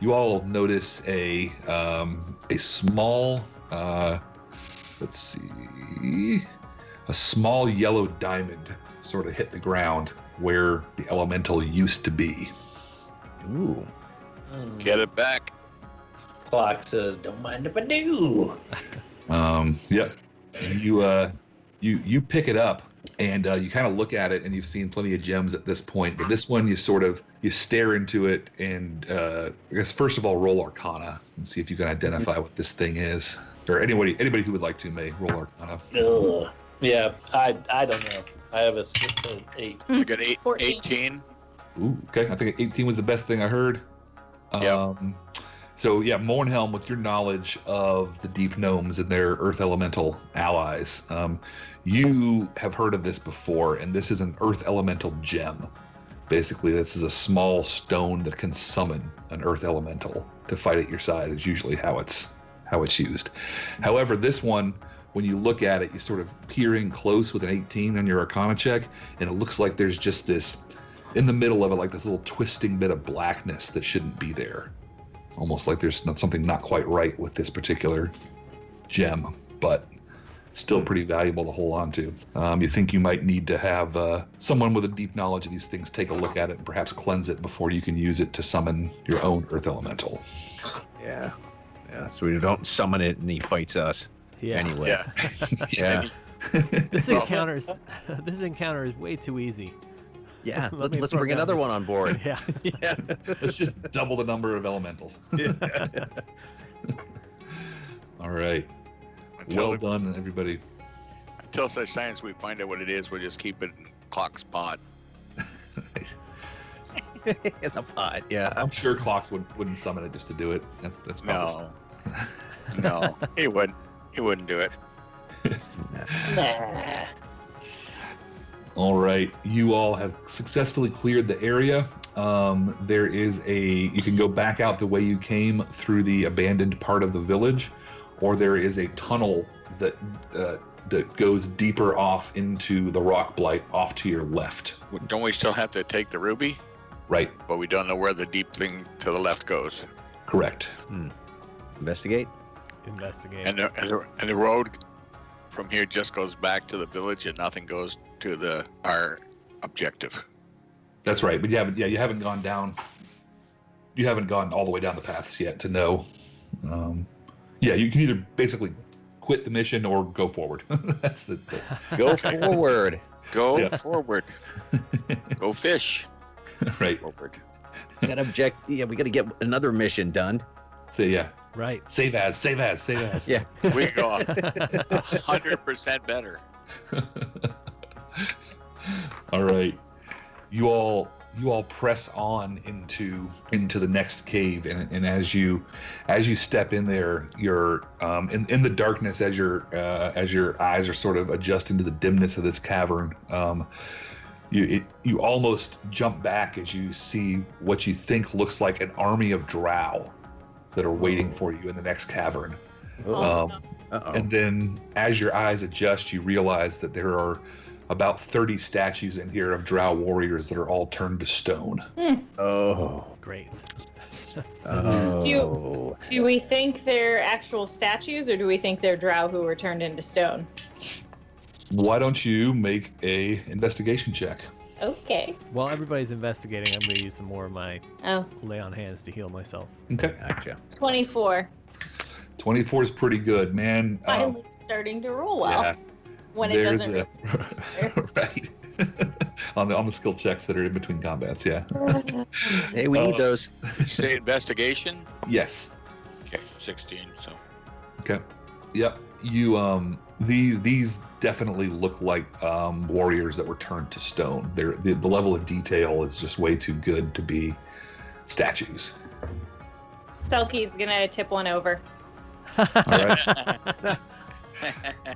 you all notice a small, let's see, a small yellow diamond sort of hit the ground where the elemental used to be. Ooh. Get it back. Clock says, "Don't mind if I do." Yep. You pick it up and you kind of look at it, and you've seen plenty of gems at this point, but this one you stare into it, and I guess first of all roll Arcana and see if you can identify what this thing is. Or anybody who would like to may roll Arcana. Ugh. Yeah, I don't know. I have a 8. I got 14. 18. Ooh, okay. I think 18 was the best thing I heard. Yep. So yeah, Mournhelm, with your knowledge of the deep gnomes and their earth elemental allies, you have heard of this before, and this is an earth elemental gem. Basically, this is a small stone that can summon an earth elemental to fight at your side. Is usually how it's used. However, this one, when you look at it, you sort of peering close with an 18 on your Arcana check, and it looks like there's just this in the middle of it, like this little twisting bit of blackness that shouldn't be there. Almost like there's something not quite right with this particular gem, but still pretty valuable to hold on to. You think you might need to have someone with a deep knowledge of these things take a look at it and perhaps cleanse it before you can use it to summon your own earth elemental. Yeah. Yeah, so we don't summon it and he fights us. Yeah. Anyway. Yeah. Yeah. This encounter is way too easy. Yeah. Let me Let's throw bring down another this- one on board. Yeah. Yeah. Let's just double the number of elementals. All right. Well done, everybody. Until such time as we find out what it is, we'll just keep it in Clock's pod. In the pot, yeah. I'm sure Clocks wouldn't summon it just to do it. That's probably No, he wouldn't. He wouldn't do it. Nah. All right, you all have successfully cleared the area. There is you can go back out the way you came through the abandoned part of the village, or there is a tunnel that goes deeper off into the rock blight off to your left. Don't we still have to take the ruby? Right, But we don't know where the deep thing to the left goes. correct. Investigate. Investigate. And the road from here just goes back to the village, and nothing goes to our objective. That's right, but you haven't gone down. You haven't gone all the way down the paths yet to know. You can either basically quit the mission or go forward. That's the Go forward. Go forward. Go fish. right. Forward. We gotta get another mission done. So yeah, Right. save as. Yeah. We go 100% better. All right, you all press on into the next cave, and as you step in there, you're in the darkness as your eyes are sort of adjusting to the dimness of this cavern. You almost jump back as you see what you think looks like an army of drow that are waiting for you in the next cavern. Oh, And then as your eyes adjust, you realize that there are about 30 statues in here of drow warriors that are all turned to stone. Oh. Great. Oh. Do we think they're actual statues, or do we think they're drow who were turned into stone? Why don't you make a investigation check? Okay. While everybody's investigating, I'm going to use some more of my Oh, lay on hands to heal myself. Okay. Gotcha. 24. 24 is pretty good, man. Finally starting to roll well. Yeah, when it there's doesn't. right on the skill checks that are in between combats. Yeah. Hey, we need those. Did you say investigation? Yes. Okay, 16. So Okay. Yep. You these definitely look like warriors that were turned to stone. The level of detail is just way too good to be statues. Selkie's gonna tip one over. All right.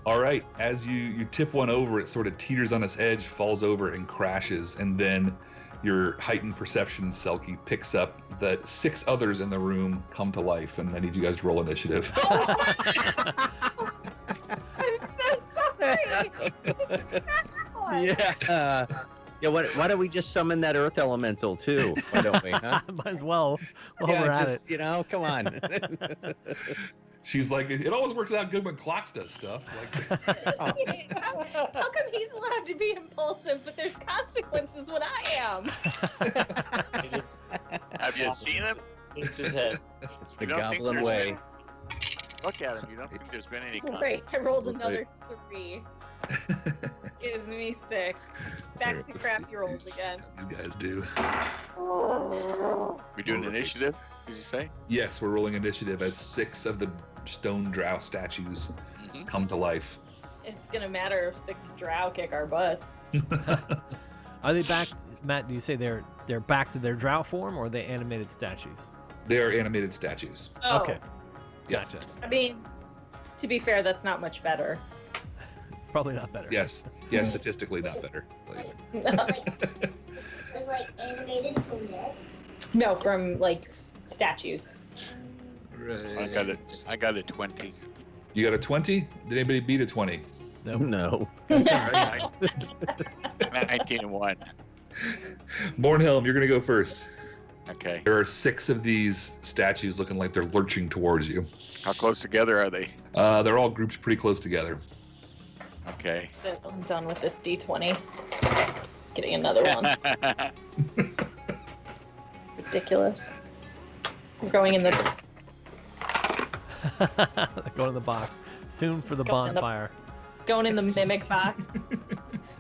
All right. As you tip one over, it sort of teeters on its edge, falls over, and crashes. And then your heightened perception, Selkie, picks up that 6 others in the room come to life. And I need you guys to roll initiative. I'm so sorry. Yeah. Yeah. Why don't we just summon that earth elemental too? Why don't we? Huh? Might as well while we're at it. Come on. She's like, it always works out good when Clocks does stuff. Like, How come he's allowed to be impulsive, but there's consequences when I am? have you seen him? It's his head. It's the You don't think goblin there's way. been- Look at him. You don't think there's been any Great, I rolled another 3. Gives me 6. Back to crappy rolls again. these guys do. We doing initiative? Did you say? Yes, we're rolling initiative as 6 of the stone drow statues Mhm. come to life. It's gonna matter if 6 drow kick our butts. Are they back, Matt? Do you say they're back to their drow form, or are they animated statues? They are animated statues. Oh, Okay. Yeah. Gotcha. I mean, to be fair, that's not much better. It's probably not better. Yes, statistically not better. Was like animated from there. No, from like statues. Right. I got a 20. You got a 20? Did anybody beat a 20? No. That's all right. 19 and 1. Bornhelm, you're going to go first. Okay. There are 6 of these statues looking like they're lurching towards you. How close together are they? They're all grouped pretty close together. Okay. I'm done with this D20. Getting another one. Ridiculous. We're going in the Going in the box. Soon for the Going in the- bonfire. mimic box.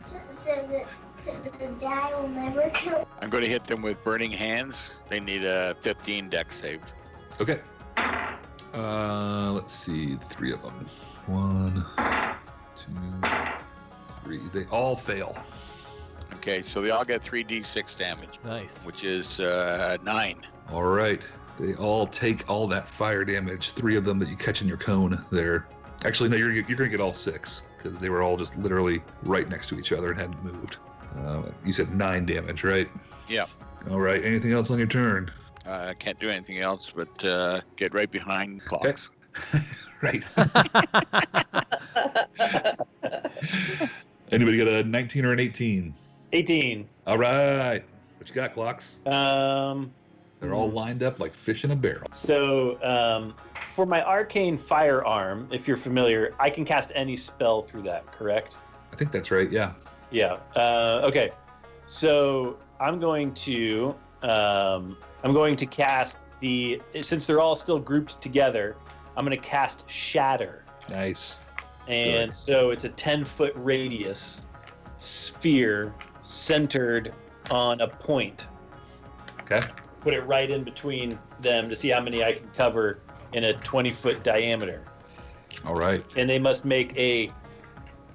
So the die will never come. I'm going to hit them with burning hands. They need a 15 dex save. Okay. Let's see. 3 of them. 1, 2, 3. They all fail. Okay, so they all get 3d6 damage, Nice. which is 9. All right. They all take all that fire damage. 3 of them that you catch in your cone there. Actually, no, you're going to get all 6 because they were all just literally right next to each other and hadn't moved. You said 9 damage, right? Yeah. All right. Anything else on your turn? I can't do anything else but get right behind clocks. Right. Anybody got a 19 or an 18? 18. All right. What you got, clocks? They're all lined up like fish in a barrel. So, for my arcane firearm, if you're familiar, I can cast any spell through that, correct? I think that's right. Yeah. Yeah. Okay. So I'm going to cast since they're all still grouped together, I'm going to cast Shatter. Nice. And so it's a 10-foot radius sphere centered on a point. Okay. Put it right in between them to see how many I can cover in a 20-foot diameter. All right. And they must make a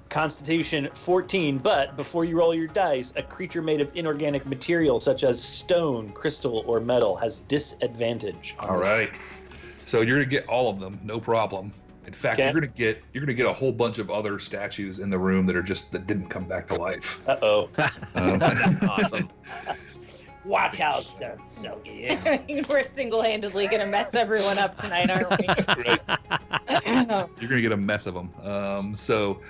Constitution 14, but before you roll your dice, a creature made of inorganic material such as stone, crystal, or metal has disadvantage. All right. So you're gonna get all of them, no problem. In fact, Okay. you're gonna get a whole bunch of other statues in the room that didn't come back to life. Uh-oh. Awesome. Watch out, Sogi. We're single-handedly gonna mess everyone up tonight, aren't we? Right. You're gonna get a mess of them. So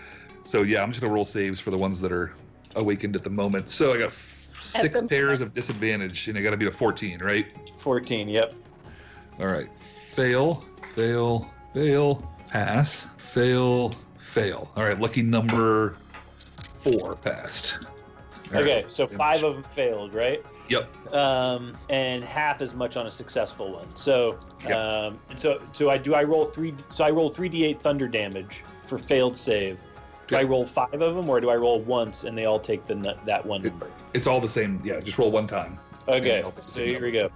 yeah, I'm just gonna roll saves for the ones that are awakened at the moment. So I got 6 pairs of disadvantage, and I got to beat a 14, right? 14, yep. All right. Fail, fail, fail, pass, fail, fail. All right. Lucky number 4 passed. All Okay, right. so 5 of them failed, right? Yep. And half as much on a successful one. So, Yep. I roll 3d8 thunder damage for failed save. Do I roll 5 of them, or do I roll once and they all take that one number? It's all the same. Yeah, just roll one time. Okay, so here we go.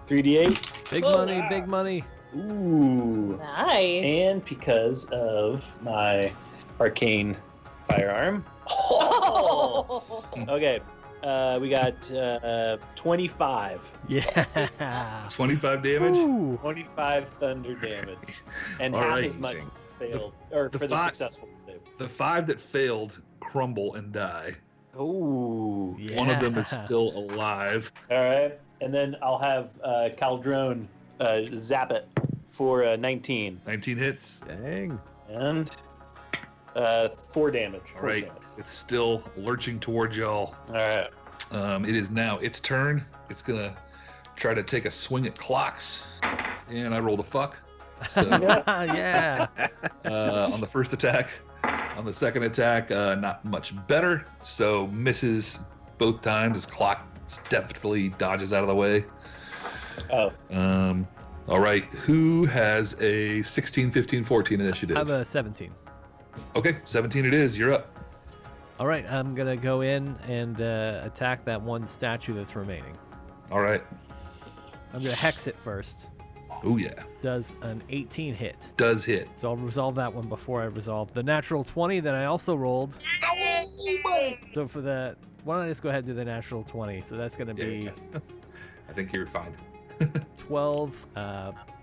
3d8. Big Oh, money, wow. big money. Ooh. Nice. And because of my arcane firearm. Oh. Okay, we got 25. Yeah. 25 damage. Ooh. 25 thunder damage. And All half right. as much failed, the for the fi- successful save. The 5 that failed crumble and die. Ooh. Yeah. One of them is still alive. All right. And then I'll have Caldrone zap it for 19. 19 hits. Dang. And 4 damage. All Force right. damage. It's still lurching towards y'all. All right. It is now its turn. It's gonna try to take a swing at clocks, and I rolled a fuck. So Yeah. on the first attack, on the second attack, not much better. So misses both times as clock deftly dodges out of the way. Oh. All right. Who has a 16, 15, 14 initiative? I have a 17. Okay, 17 it is. You're up. All right, I'm gonna go in and attack that one statue that's remaining. All right. I'm gonna hex it first. Oh yeah. Does an 18 hit. Does hit. So I'll resolve that one before I resolve the natural 20 that I also rolled. So for the, why don't I just go ahead and do the natural 20? So that's gonna be I think you're fine. 12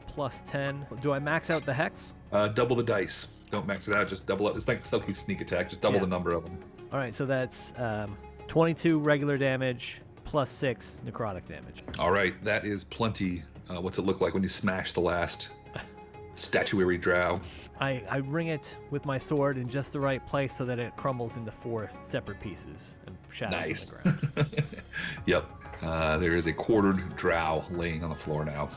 plus 10. Do I max out the hex? Double the dice. Don't max it out. Just double it. It's like Selkie's sneak attack. Just double the number of them. All right, so that's 22 regular damage plus 6 necrotic damage. All right, that is plenty. What's it look like when you smash the last statuary drow? I ring it with my sword in just the right place so that it crumbles into 4 separate pieces and shatters on the ground. Yep. There is a quartered drow laying on the floor now.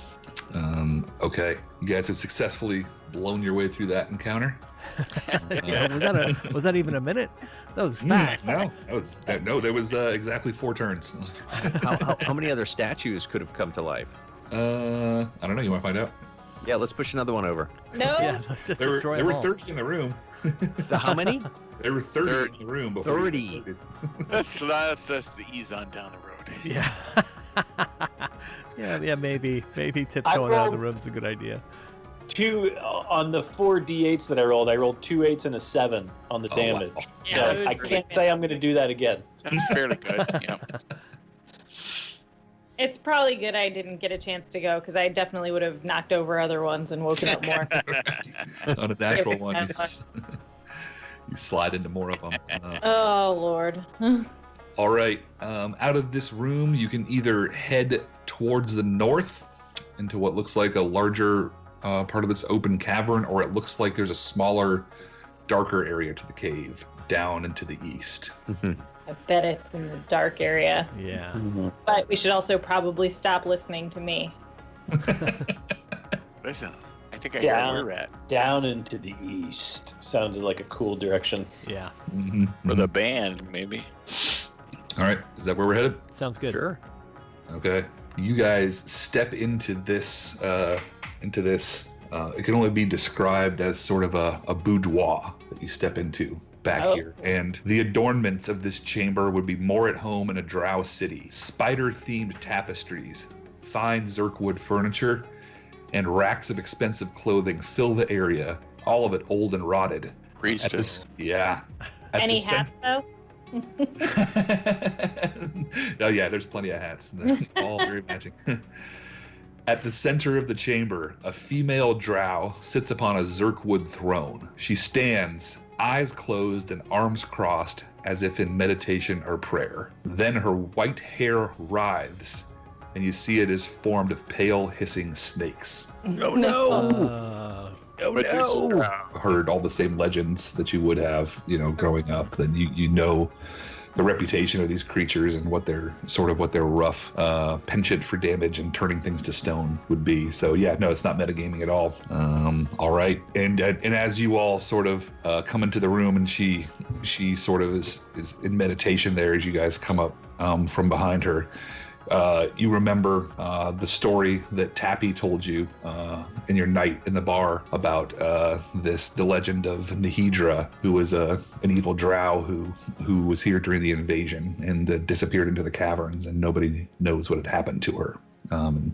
Okay, you guys have successfully blown your way through that encounter. Was that even a minute? That was fast. No, there was exactly 4 turns. How many other statues could have come to life? I don't know. You want to find out? Yeah, let's push another one over. No. Yeah, let's just There destroy were them all. 30 in the room. How many? There were 30 in the room before. 30. Let's ease on down the road. Yeah. yeah, maybe tiptoeing out of the room's a good idea. 2 on the 4 d8s that I rolled 2 8s and a 7 on the damage. Wow. So Yeah, I can't say I'm going to do that again. That's fairly good. Yeah. It's probably good I didn't get a chance to go because I definitely would have knocked over other ones and woken up more. On a natural one, you slide into more of them. Oh, Lord. All right. Out of this room, you can either head towards the north into what looks like a larger part of this open cavern, or it looks like there's a smaller, darker area to the cave down into the east. I bet it's in the dark area. Yeah. But we should also probably stop listening to me. Listen, I think I hear where we're at. Down into the east. Sounded like a cool direction. Yeah. For the band, maybe. All right. Is that where we're headed? Sounds good. Sure. Okay. You guys step into this. It can only be described as sort of a boudoir that you step into back here. And the adornments of this chamber would be more at home in a drow city. Spider-themed tapestries, fine Zirkwood furniture, and racks of expensive clothing fill the area. All of it old and rotted. Priesthood. Any hats, though? Oh yeah, there's plenty of hats. They're all very matching. At the center of the chamber, a female drow sits upon a Zirkwood throne. She stands, eyes closed and arms crossed as if in meditation or prayer. Then her white hair writhes, and you see it is formed of pale, hissing snakes. Oh no! Oh no! Heard all the same legends that you would have, growing up. Then you know the reputation of these creatures and what their rough penchant for damage and turning things to stone would be. So yeah, no, it's not metagaming at all. All right, and as you all sort of come into the room, and she sort of is in meditation there as you guys come up from behind her. You remember the story that Tappy told you in your night in the bar about the legend of Nahidra, who was an evil drow who was here during the invasion and disappeared into the caverns, and nobody knows what had happened to her. And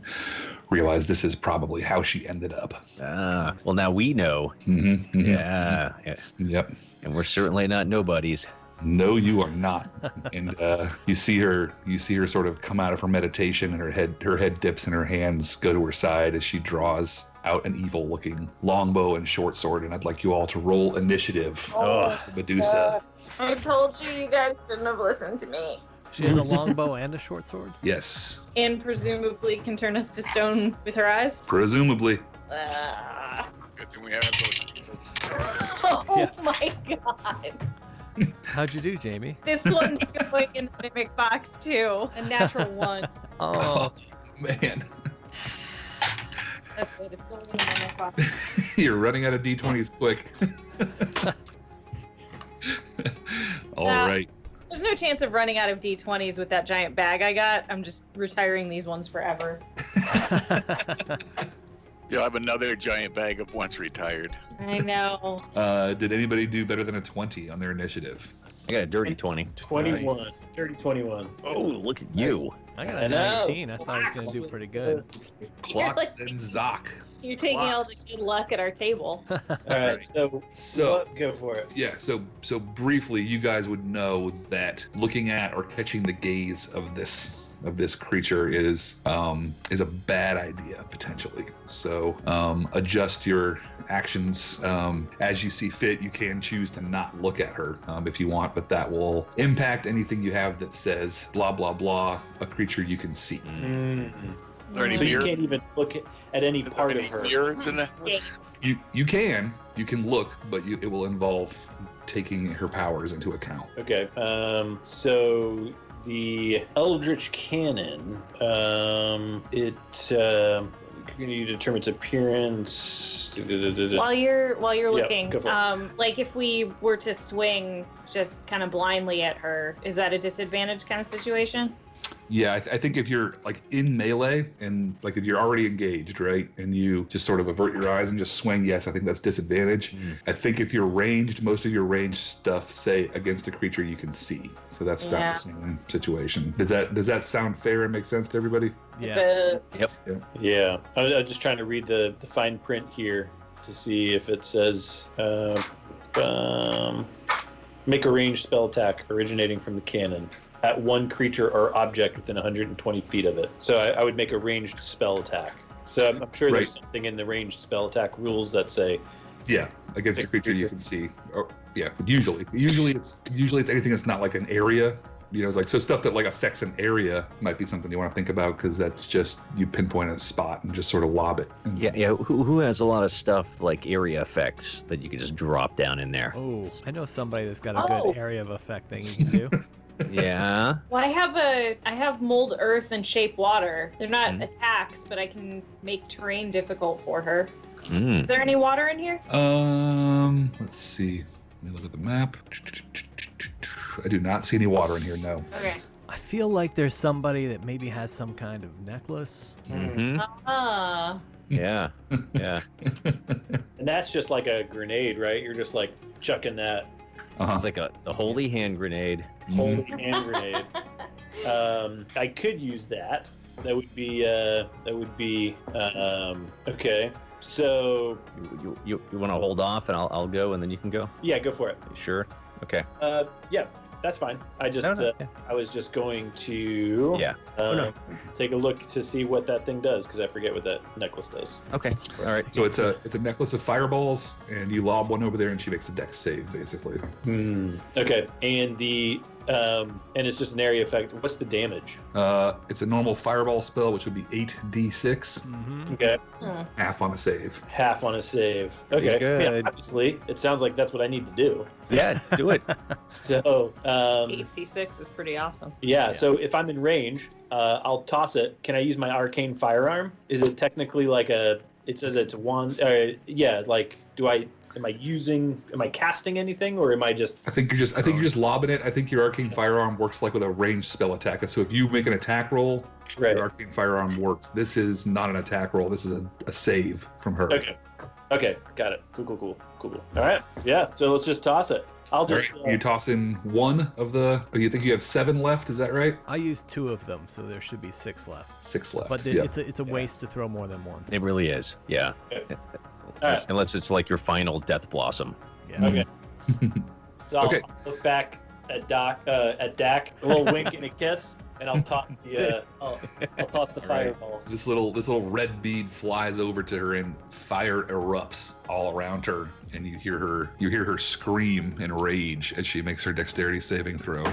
realized this is probably how she ended up. Well, now we know. Yeah. Yep. And we're certainly not nobodies. No, you are not. And you see her sort of come out of her meditation, and her head dips and her hands go to her side as she draws out an evil-looking longbow and short sword. And I'd like you all to roll initiative. Medusa. I told you guys shouldn't have listened to me. She has a longbow and a short sword? Yes. And presumably can turn us to stone with her eyes? Presumably. Good thing we have those. Oh my god. How'd you do, Jamie? This one's going in the mimic box too. A natural 1. Oh, man. That's it. It's going in the mimic box. You're running out of D20s quick. All right. There's no chance of running out of D20s with that giant bag I got. I'm just retiring these ones forever. You'll have another giant bag of once retired. I know. Did anybody do better than a 20 on their initiative? I got a dirty 20. 21. Nice. Dirty 21. Oh, look at you. I got a 19. I thought I was going to do pretty good. Clocks and Zoc. You're taking all the good luck at our table. All right, so go for it. Yeah, so briefly, you guys would know that looking at or catching the gaze of this of this creature is a bad idea potentially. So adjust your actions as you see fit. You can choose to not look at her if you want, but that will impact anything you have that says blah blah blah, a creature you can see. Are there any So you mirrors? can't even look at any part of her. Mirrors in it? You can look, but it will involve taking her powers into account. Okay. So the Eldritch Cannon, you determine its appearance. While you're Yeah, looking, go for it. like if we were to swing just kind of blindly at her, is that a disadvantage kind of situation? Yeah, I think if you're like in melee and like if you're already engaged, right, and you just sort of avert your eyes and just swing, yes, I think that's disadvantage. I think if you're ranged, most of your ranged stuff say against a creature you can see, so that's not the same situation. Does that sound fair and make sense to everybody? Yeah. Yeah. I'm just trying to read the fine print here to see if it says make a ranged spell attack originating from the cannon at one creature or object within 120 feet of it. So I would make a ranged spell attack. So I'm sure there's something in the ranged spell attack rules that say, yeah, against a creature you can see. Or, yeah, usually it's anything that's not like an area. You know, it's like, so stuff that like affects an area might be something you want to think about, because that's just, you pinpoint a spot and just sort of lob it. Yeah. Who has a lot of stuff like area effects that you can just drop down in there? Oh, I know somebody that's got a good area of effect thing you can do. Yeah. Well, I have mold earth and shape water. They're not attacks, but I can make terrain difficult for her. Is there any water in here? Let's see. Let me look at the map. I do not see any water in here, no. Okay. I feel like there's somebody that maybe has some kind of necklace. Ah. Yeah. Yeah. and that's just like a grenade, right? You're just like chucking that It's like a holy hand grenade. holy hand grenade. I could use that. That would be okay. So You want to hold off and I'll go and then you can go? yeah, go for it. Sure. Okay. Yeah, that's fine. I just I was just going to take a look to see what that thing does, because I forget what that necklace does. Okay. All right. So it's a necklace of fireballs, and you lob one over there, and she makes a dex save, basically. Okay, and the and it's just an area effect. What's the damage? It's a normal fireball spell, which would be 8d6. Okay, Half on a save. half on a save. Okay, good. yeah, obviously it sounds like that's what I need to do. Yeah, do it. So 8d6 is pretty awesome. yeah, so if I'm in range, I'll toss it. Can I use my arcane firearm? Is it technically like it says it's one? Like, am I casting anything, or am I just? I think you're just lobbing it. I think your arcane firearm works like with a ranged spell attack. So if you make an attack roll, Right. your arcane firearm works. This is not an attack roll. This is a save from her. Okay, got it. Cool. All right, yeah. So let's just toss it. I'll just. You toss in one of the. You think you have 7 left? Is that right? I used 2 of them, so there should be 6 left. 6 left. But yeah. it's a waste to throw more than one. It really is. Yeah. Okay. All right. Unless it's like your final death blossom. Yeah. Okay. So I'll Okay. look back at Dak, a little wink and a kiss, and I'll toss the I'll toss the fireball. This little red bead flies over to her, and fire erupts all around her, and you hear her scream in rage as she makes her dexterity saving throw.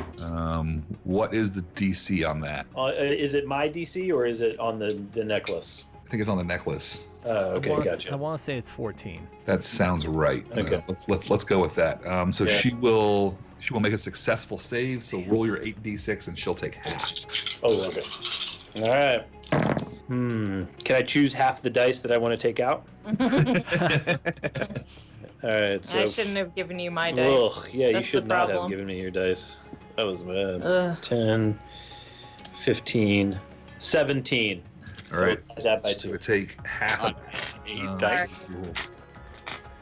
What is the DC on that? Is it my DC or is it on the necklace? I think it's on the necklace. Okay, I gotcha. want to say it's 14. That sounds right. Okay. Let's go with that. So Yeah. she will make a successful save. So roll your 8d6, and she'll take half. Oh, okay. All right. Can I choose half the dice that I want to take out? All right. So. I shouldn't have given you my dice. Ugh, yeah, you That's should the not have problem. given me your dice. That was bad. Ugh. 10, 15, 17. All right. So that by So 2. we take half of 8 dice.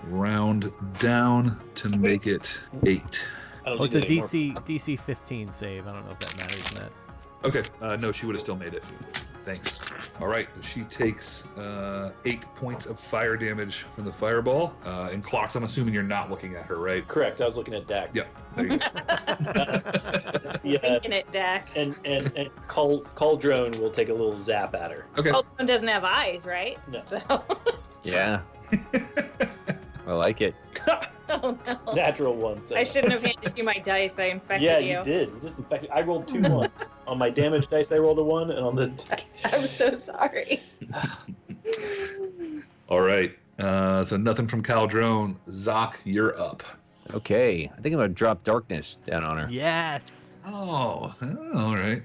round down to make it 8. I don't Oh, it's need a any more. DC 15 save. I don't know if that matters, Matt. Okay. No, she would have still made it. Thanks. All right. She takes 8 points of fire damage from the fireball. And Clocks, I'm assuming you're not looking at her, right? Correct. I was looking at Dak. Yep. There you go. Yeah. Thinking it, Dak. And Cauldron will take a little zap at her. Okay. Cauldron doesn't have eyes, right? No. So. Yeah. I like it. Oh no. Natural one. So. I shouldn't have handed you my dice. I infected Yeah, you. you did. You just infected. I rolled 2 ones. On my damage dice, I rolled a 1, and on the I'm so sorry. All right. So nothing from Caldrone. Zoc, you're up. Okay. I think I'm going to drop darkness down on her. Yes. Oh, all right.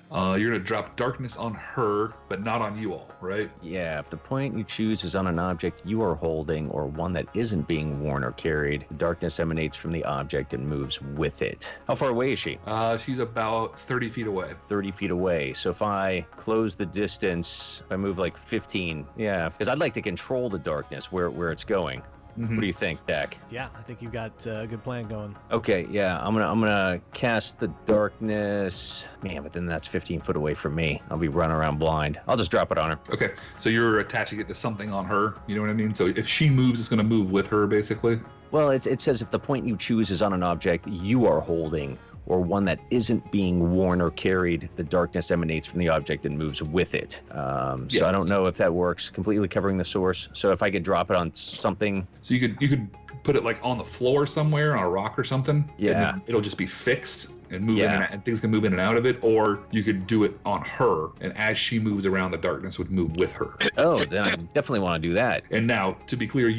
You're going to drop darkness on her, but not on you all, right? Yeah, if the point you choose is on an object you are holding or one that isn't being worn or carried, darkness emanates from the object and moves with it. How far away is she? She's about 30 feet away. 30 feet away. So if I close the distance, if I move like 15, yeah, because I'd like to control the darkness where it's going. What do you think, Dak? Yeah, I think you've got a good plan going. Okay, yeah, I'm gonna cast the darkness. Man, but then that's 15 foot away from me. I'll be running around blind. I'll just drop it on her. Okay, so you're attaching it to something on her. You know what I mean? So if she moves, it's going to move with her, basically. Well, it says if the point you choose is on an object you are holding or one that isn't being worn or carried, the darkness emanates from the object and moves with it. So I don't know if that works, completely covering the source. So if I could drop it on something. So you could put it like on the floor somewhere, on a rock or something. Yeah. And then it'll just be fixed and move in and out, and things can move in and out of it. Or you could do it on her, and as she moves around, the darkness would move with her. Oh, then I definitely want to do that. And now, to be clear,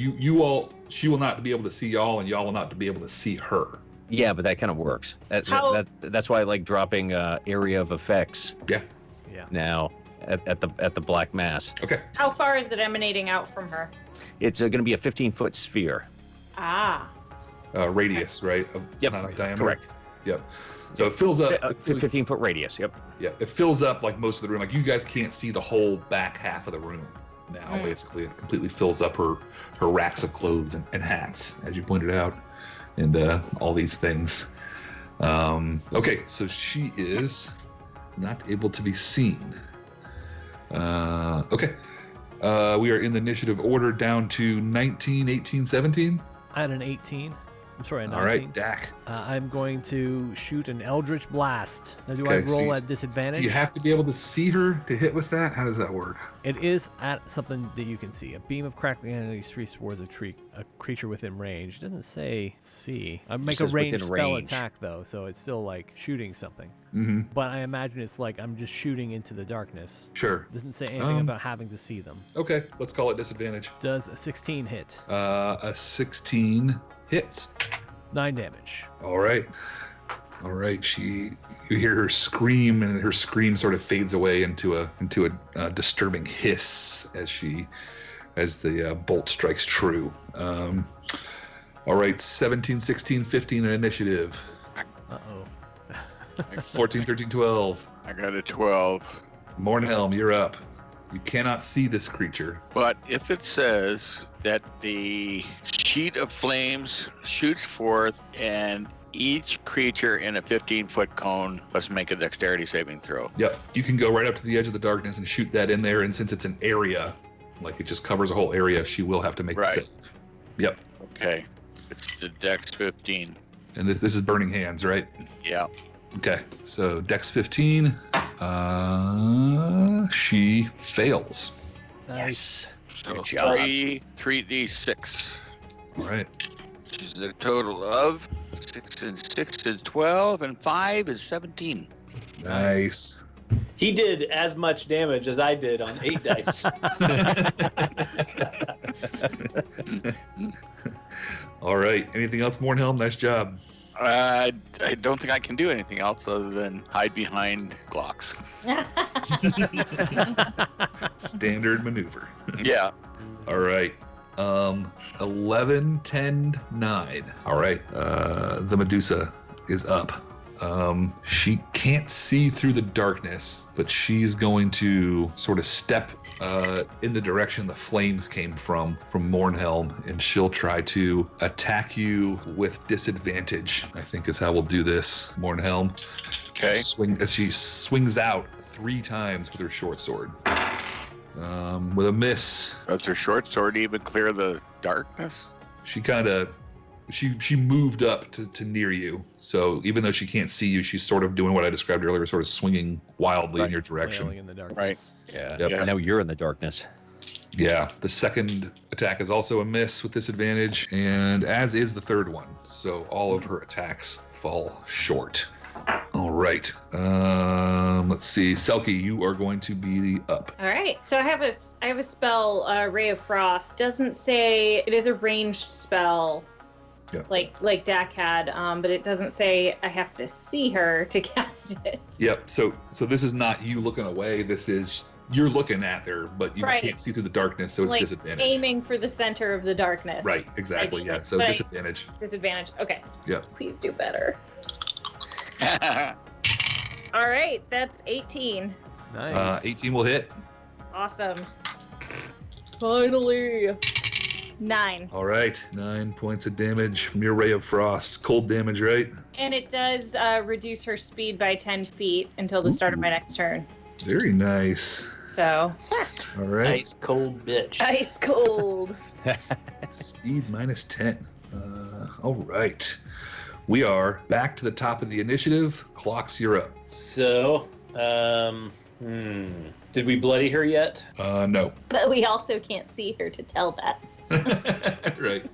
she will not be able to see y'all, and y'all will not be able to see her. Yeah, but that kind of works. That's why I like dropping area of effects. Yeah. Yeah. Now at the black mass. Okay. How far is it emanating out from her? It's going to be a 15-foot sphere. Ah. Radius, right? Yep. Not diameter. Correct. Yep. So it fills up. 15-foot radius. Yep. Yeah, it fills up like most of the room. Like you guys can't see the whole back half of the room now. Basically, it completely fills up her racks of clothes and hats, as you pointed out, and all these things. Okay, so she is not able to be seen. Okay. We are in the initiative order down to 19, 18, 17. I had an 18. I'm sorry, a 19. All right, Dak. I'm going to shoot an Eldritch Blast. Now, do Okay, I roll so at disadvantage? Do you have to be able to see her to hit with that? How does that work? It is at something that you can see. A beam of crackling energy streaks towards a creature within range. It doesn't say see. I make a ranged spell attack, though, so it's still like shooting something. Mm-hmm. But I imagine it's like I'm just shooting into the darkness. Sure. It doesn't say anything about having to see them. Okay, let's call it disadvantage. Does a 16 hit? A 16 hits. 9 damage. All right. You hear her scream, and her scream sort of fades away into a disturbing hiss as the bolt strikes true. All right, 17, 16, 15 in initiative. Uh-oh. 14, 13, 12. I got a 12. Mornhelm, you're up. You cannot see this creature. But if it says that the sheet of flames shoots forth and each creature in a 15-foot cone must make a dexterity saving throw. Yep. You can go right up to the edge of the darkness and shoot that in there, and since it's an area, like it just covers a whole area, she will have to make the save. Yep. Okay. It's the dex 15. And this is Burning Hands, right? Yeah. Okay. So dex 15. She fails. Nice. So Good job. 3d6. All right. Which is a total of 6 and 6 is 12, and 5 is 17. Nice. He did as much damage as I did on 8 dice. All right. Anything else, Mornhelm? Nice job. I don't think I can do anything else other than hide behind Glocks. Standard maneuver. Yeah. All right. 11, 10, 9. All right. The Medusa is up. She can't see through the darkness, but she's going to sort of step in the direction the flames came from Mornhelm, and she'll try to attack you with disadvantage, I think is how we'll do this, Mornhelm. Okay. She swings out 3 times with her short sword. With a miss. Does her short sword even clear the darkness? She kind of she moved up to near you, so even though she can't see you, she's sort of doing what I described earlier, sort of swinging wildly in your direction. Flailing in the darkness. Right. Yeah. Yep. I know you're in the darkness. Yeah, the second attack is also a miss with disadvantage, and as is the third one, so all of her attacks fall short. All right, let's see. Selkie, you are going to be up. All right. So I have a spell, Ray of Frost. Doesn't say it is a ranged spell. Yep. Like Dak had, but it doesn't say I have to see her to cast it. Yep. So this is not you looking away. This is you're looking at her, but you Right. can't see through the darkness, so it's Like disadvantage. aiming for the center of the darkness. Right. Exactly. Yeah. So But- disadvantage. Disadvantage. Okay. Yep. Please do better. All right. That's 18. Nice. 18 will hit. Awesome. Finally. 9. All right. 9 points of damage from your Ray of Frost. Cold damage, right? And it does reduce her speed by 10 feet until the start of my next turn. Very nice. So, All right. Ice cold bitch. ice cold. Speed -10. All right. We are back to the top of the initiative. Clocks, you're up. So, did we bloody her yet? No. But we also can't see her to tell that. Right.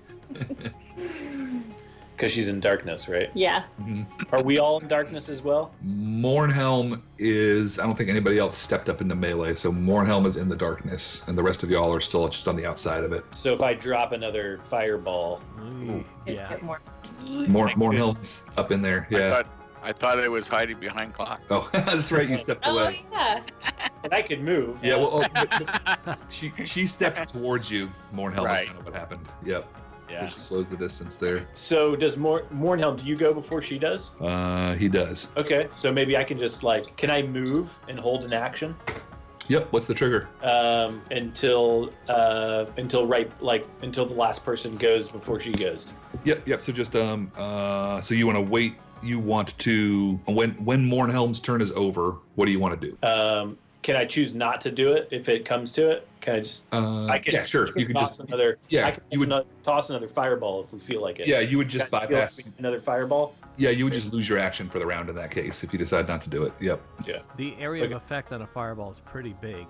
Because she's in darkness, right? Yeah. Are we all in darkness as well? Mornhelm is, I don't think anybody else stepped up into melee, so Mornhelm is in the darkness, and the rest of y'all are still just on the outside of it. So if I drop another fireball, Ooh, yeah. Get more. Mornhelm's up in there, yeah. I thought it was hiding behind clock. Oh, that's right, you stepped Oh, away. yeah. and I could move. Yeah, well, she stepped towards you, Mornhelm, Right. is kind of what happened. Yep. Yeah. So she slowed the distance there. So does Mornhelm, do you go before she does? He does. Okay, so maybe I can just can I move and hold an action? Yep, what's the trigger? Until the last person goes before she goes. Yep. So just so you want to wait. You want to when Mornhelm's turn is over. What do you want to do? Can I choose not to do it if it comes to it? Can I just? I can, yeah, sure. You can toss just another. yeah, I can you would toss another fireball if we feel like it. yeah, you would just Can I bypass. feel another fireball. Yeah, you would just lose your action for the round in that case if you decide not to do it. Yep. The area Okay. of effect on a fireball is pretty big.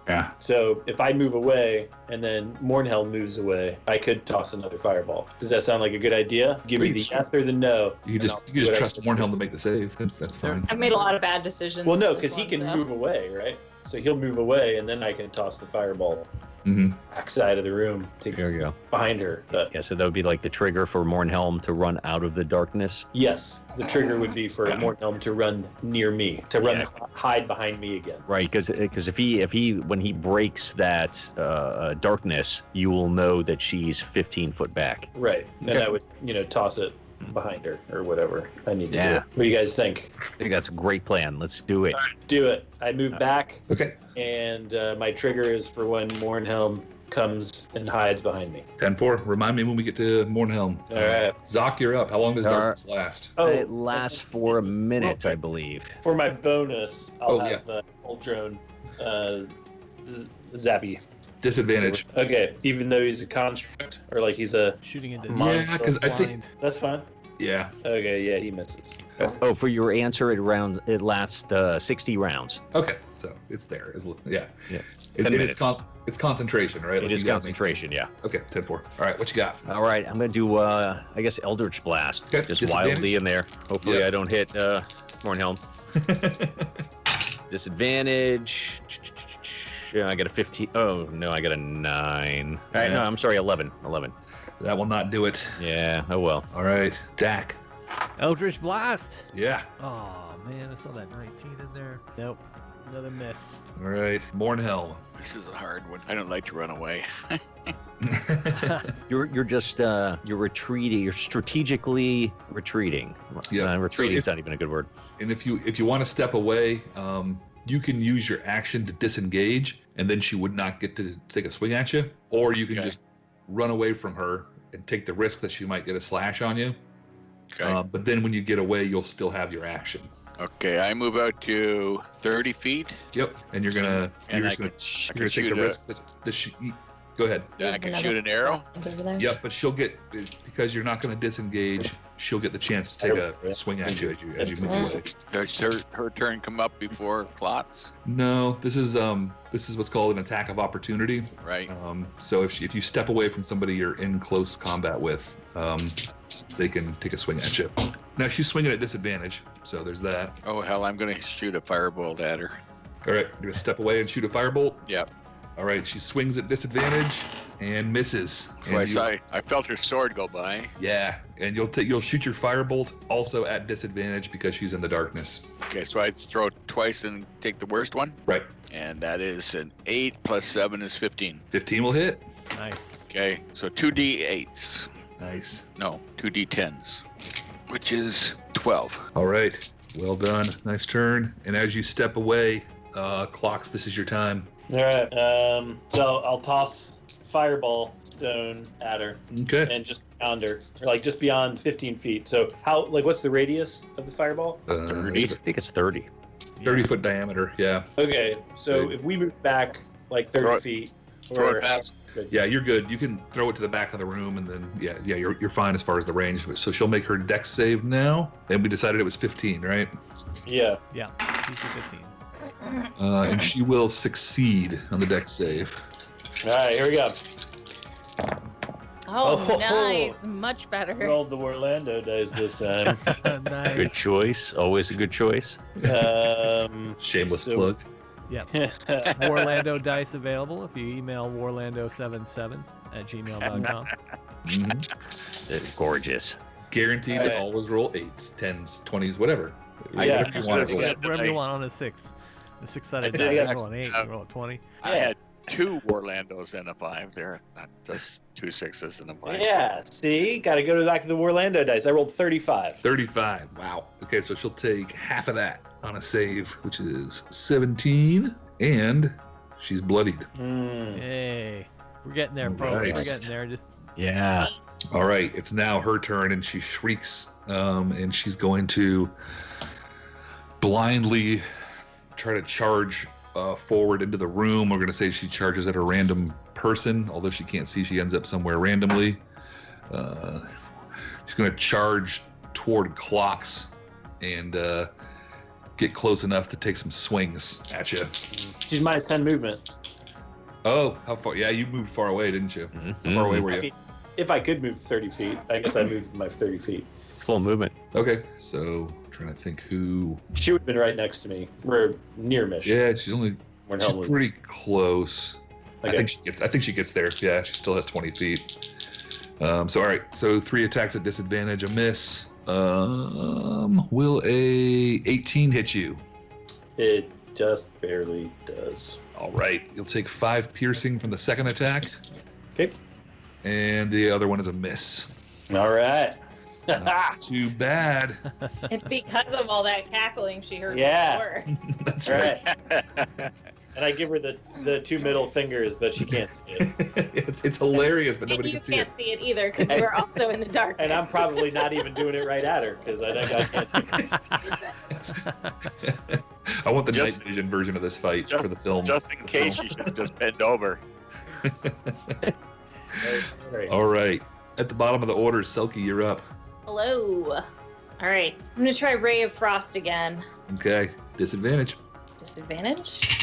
Yeah. So if I move away and then Mornhelm moves away, I could toss another fireball. Does that sound like a good idea? Give me the Sure. yes or the no. You can just trust Mornhelm to make the save. That's fine. I've made a lot of bad decisions. Well, no, this because he one, can so. move away, right? So he'll move away, and then I can toss the fireball Mm-hmm. backside of the room to There you go. behind her. But Yeah, so that would be like the trigger for Mornhelm to run out of the darkness. yes, the trigger would be for Mornhelm to run near me, to run hide behind me again. Right, because if he when he breaks that darkness, you will know that she's 15 foot back. Right, and Okay. I would toss it behind her or whatever I need to Yeah. do. What do you guys think? I think that's a great plan. Let's do it. Do it. I move back, Okay. and my trigger is for when Mornhelm comes and hides behind me. 10-4. Remind me when we get to Mornhelm. All right. Zoc, you're up. How long does All darkness last? Oh, It lasts for a minute, I believe. for my bonus, I'll Oh, yeah. have Old Drone Zappy. Disadvantage. Okay, even though he's a construct, or like he's a. Shooting into Yeah, 'cause I think- blind. That's fine. Yeah. Okay, yeah, he misses. Oh, for your answer, it lasts 60 rounds. Okay. So it's there. Yeah. Yeah. It, 10 it minutes. is it's concentration, right? It Like is you gotta concentration, yeah. make- Okay. 10-4. All right. What you got? All right, I'm gonna do I guess Eldritch Blast, Okay, just disadvantage? wildly in there. Hopefully, Yep. I don't hit Mornhelm. Disadvantage. Yeah, I got a 15. Oh no, I got a 9. All right, Yeah. no, I'm sorry, 11. 11. That will not do it. Yeah. Oh well. All right. Dak. Eldritch Blast. Yeah. Oh man, I saw that 19 in there. Nope, another miss. All right. Mornhelm. This is a hard one. I don't like to run away. You're just you're retreating. You're strategically retreating. Yeah. Retreating is So not even a good word. And if you want to step away, you can use your action to disengage, and then she would not get to take a swing at you. Or you can just run away from her and take the risk that she might get a slash on you. Okay. But then when you get away, you'll still have your action. Okay, I move out to 30 feet. Yep. And you're gonna And I take could the shoot risk that she. Go ahead. I can shoot an arrow. Over there. Yep, but she'll get, because you're not going to disengage, she'll get the chance to take a swing at you as you move away. Does her turn come up before clots? No, this is what's called an attack of opportunity. Right. So if you step away from somebody you're in close combat with, they can take a swing at you. Now she's swinging at disadvantage, so there's that. Oh hell, I'm gonna shoot a firebolt at her. All right, you're gonna step away and shoot a firebolt. Yep. All right, she swings at disadvantage and misses. And I felt her sword go by. yeah, and you'll shoot your firebolt also at disadvantage because she's in the darkness. Okay, so I throw it twice and take the worst one. Right. And that is an 8 plus 7 is 15. 15 will hit. Nice. Okay, so 2d8s. Nice. No, 2d10s, which is 12. All right. Well done. Nice turn. And as you step away, Clocks, this is your time. All right. So I'll toss fireball stone at her Okay. and just beyond her, or like just beyond 15 feet. So what's the radius of the fireball? 30. I think it's 30. 30-foot diameter. Yeah. Okay. So Right. if we move back like 30 Throw it- feet, throw it or past. Yeah, you're good. You can throw it to the back of the room, and then you're fine as far as the range. So she'll make her dex save now. And we decided it was 15, right? yeah. Yeah. DC 15. And she will succeed on the dex save. All right. Here we go. Oh, Oh. nice. Much better. Rolled the WARlando dice this time. Nice. Good choice. Always a good choice. Shameless So- plug. Yep. WARlando dice available if you email warlando77@gmail.com. Mhm. Gorgeous. Guaranteed All to right. always roll 8s, 10s, 20s, whatever. Yeah. Whatever you want to roll. Whatever you want on a 6. The 6-sided I die. did You actually roll an 8, have- you roll a 20. I had 2 WARlandos and a 5 there, not just 2 6s and a 5. Yeah. See, got to go back to the WARlando dice. I rolled 35. 35. Wow. Okay, so she'll take half of that on a save, which is 17, and she's bloodied. Yay. We're getting there, folks. Alright. We're getting there. Just Yeah. All right, it's now her turn, and she shrieks, and she's going to blindly try to charge forward into the room. We're going to say she charges at a random person, although she can't see. She ends up somewhere randomly. She's going to charge toward Clocks and get close enough to take some swings at you. She's minus 10 movement. Oh, how far? Yeah, you moved far away, didn't you? How far away were I you? mean, if I could move 30 feet, I guess I'd move my 30 feet. Full movement. Okay, so trying to think who. She would have been right next to me. We're near Mish. Yeah, she's only. We're in She's Helmut. pretty close. Okay. I think she gets there. Yeah, she still has 20 feet. So all right. So 3 attacks at disadvantage, a miss. Will a 18 hit you? It just barely does. All right. You'll take 5 piercing from the second attack, Okay. and the other one is a miss. All right. Too bad. It's because of all that cackling she heard Yeah. before. That's All right. right. And I give her the 2 middle fingers, but she can't see it. it's hilarious, but And nobody you can see it. can't see it either because we're also in the darkness. And I'm probably not even doing it right at her because I think I can't. I want the Just- night vision version of this fight for the film. Just in case, you should just bend over. Right. All right. At the bottom of the order, Selkie, you're up. Hello. All right. I'm going to try Ray of Frost again. Okay. Disadvantage. Disadvantage?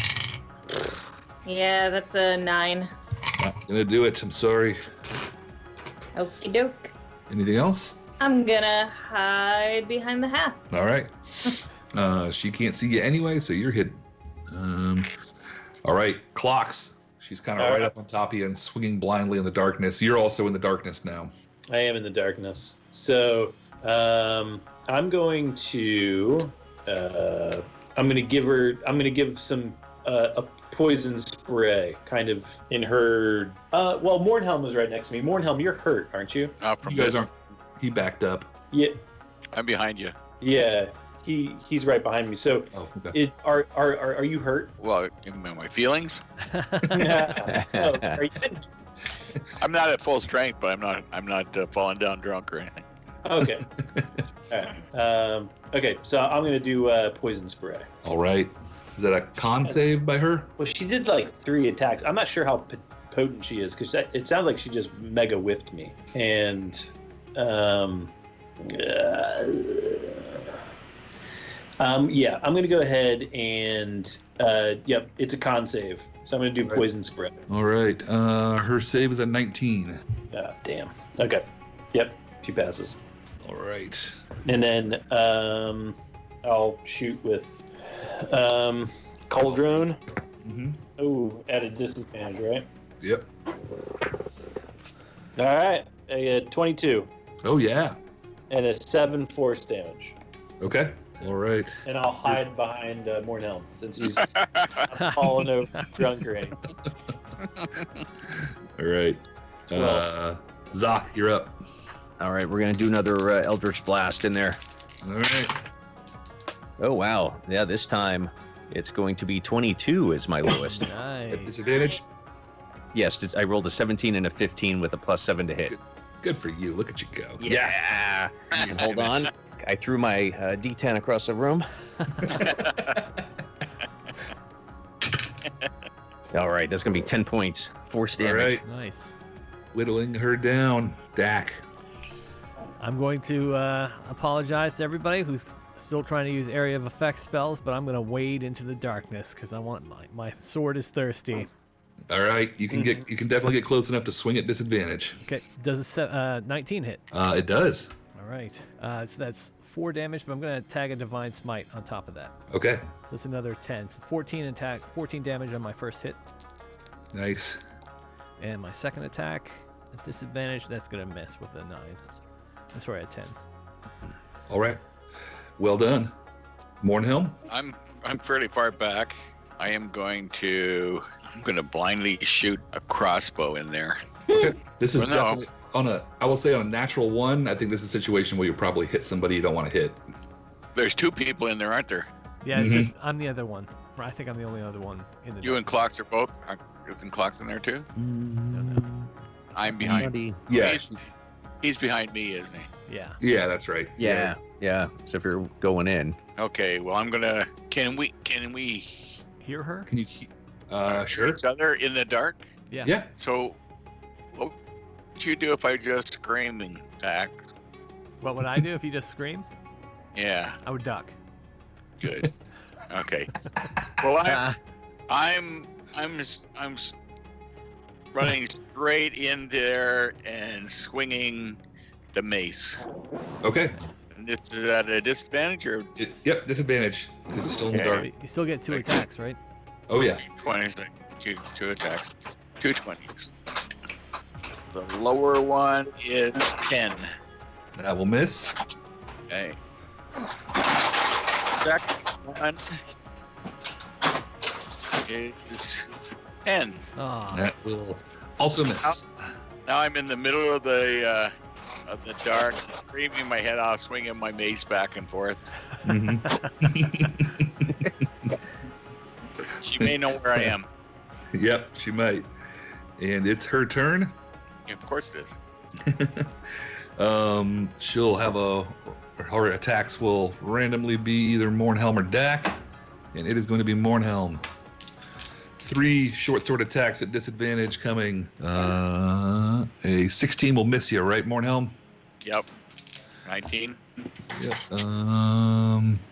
Yeah, that's a 9. Not gonna do it. I'm sorry. Okie doke. Anything else? I'm gonna hide behind the hat. All right. She can't see you anyway, so you're hidden. All right. Clocks. She's kind of All right right. up on top of you and swinging blindly in the darkness. You're also in the darkness now. I am in the darkness. So I'm going to give some a poison spray, kind of in her. Well, Mornhelm was right next to me. Mornhelm, you're hurt, aren't you? From You guys this. aren't. He backed up. Yeah, I'm behind you. yeah. He's right behind me. So, Oh, okay. are you hurt? Well, in my feelings, Oh, are you? I'm not at full strength, but I'm not falling down drunk or anything. Okay. All right. Okay, so I'm gonna do poison spray. All right. Is that a con save by her? Well, she did like 3 attacks. I'm not sure how potent she is because it sounds like she just mega whiffed me. And yeah, I'm gonna go ahead and yep, it's a con save. So I'm gonna do poison spray. All right. Her save is a 19. Damn. Okay. Yep, she passes. All right. And then I'll shoot with Cauldron. Mm-hmm. Oh, at a disadvantage, right? Yep. All right. I get 22 Oh yeah. and a 7 force damage. Okay. All right. And I'll hide behind Mornhelm since he's falling over drunkering. All right. Zoc, you're up. All right, we're gonna do another Eldritch Blast in there. All right. Oh wow, yeah, this time it's going to be 22 is my lowest. At Nice. disadvantage. Yes, I rolled a 17 and a 15 with a +7 to hit. Good for you. Look at you go. Yeah. And hold on, I threw my D10 across the room. All right, that's gonna be 10 points, force damage. All right. Nice. Whittling her down. Dak. I'm going to apologize to everybody who's still trying to use area of effect spells, but I'm going to wade into the darkness because I want my sword is thirsty. All right. You can definitely get close enough to swing at disadvantage. Okay, does a 19 hit? It does. All right. So that's 4 damage, but I'm going to tag a divine smite on top of that. Okay. So that's another 10. So 14 damage on my first hit, Nice. and my second attack at disadvantage, that's going to miss with a 9. I'm sorry, a 10. All right. Well done. Mornhelm. I'm fairly far back. I'm gonna blindly shoot a crossbow in there. Okay. This is Well, no. definitely I will say on a natural 1, I think this is a situation where you probably hit somebody you don't want to hit. There's 2 people in there, aren't there? Yeah, it's Mhm. just I'm the other one. I think I'm the only other one in the You and Clocks are both. Isn't Clocks in there too? I'm behind. Yeah. He's behind me, isn't he? Yeah. Yeah, that's right. Yeah. So if you're going in, Okay. Well, I'm gonna. Can we Hear her? Can you sure? each other in the dark? Yeah. Yeah. So, what would you do if I just scream and attack? What would I do if you just scream? Yeah. I would duck. Good. Okay. Well, I'm running straight in there and swinging the mace. Okay. And this is at a disadvantage or Yep, disadvantage. 'Cause it's still in the Okay. dark. You still get 2 attacks, right? Oh yeah. 20, two attacks, 2 20s. The lower one is 10. That will miss. Okay. Second one is 10. Oh, That will also miss. Now I'm in the middle of the dark, screaming my head off, swinging my mace back and forth. Mhm. She may know where I am. Yep, she might. And it's her turn. Of course it is. She'll have her attacks will randomly be either Mornhelm or Dak, and it is going to be Mornhelm. 3 short sword attacks at disadvantage coming. A 16 will miss you, right, Mornhelm? Yep. 19. Yep.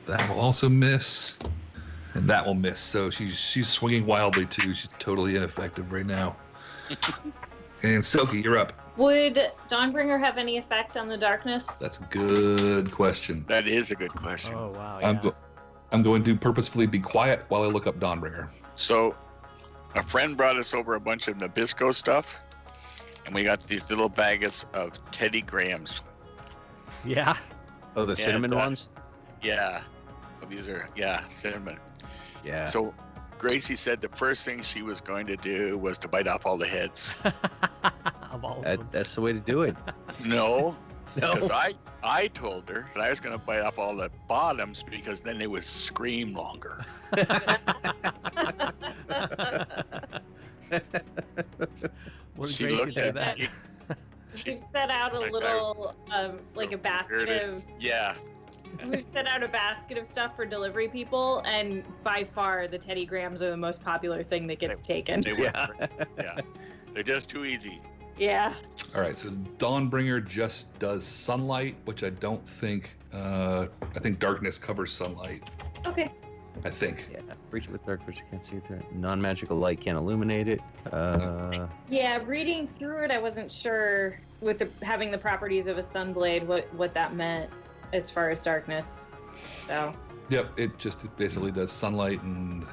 That will also miss, and that will miss. So she's swinging wildly too. She's totally ineffective right now. And Silky, you're up. Would Dawnbringer have any effect on the darkness? That's a good question. That is a good question. oh wow. Yeah. I'm going to purposefully be quiet while I look up Dawnbringer. So, a friend brought us over a bunch of Nabisco stuff, and we got these little baggets of Teddy Grahams. Yeah. oh, the cinnamon And, ones. Yeah. These are, cinnamon. Yeah. So, Gracie said the first thing she was going to do was to bite off all the heads. Of all of them. That's the way to do it. No, No. because I told her that I was going to bite off all the bottoms because then they would scream longer. What did She Gracie looked do at that? me. We've set out a little, like a Here basket it of. is. Yeah. We've set out a basket of stuff for delivery people, and by far the Teddy Grahams are the most popular thing that gets taken. They were, yeah. They're just too easy. Yeah. All right, so Dawnbringer just does sunlight, which I don't think. I think darkness covers sunlight. Okay. I think. Yeah, breach with dark vision can't see through it. Non-magical light can't illuminate it. Yeah, reading through it, I wasn't sure with having the properties of a sunblade what that meant as far as darkness. So. Yep, it just basically does sunlight and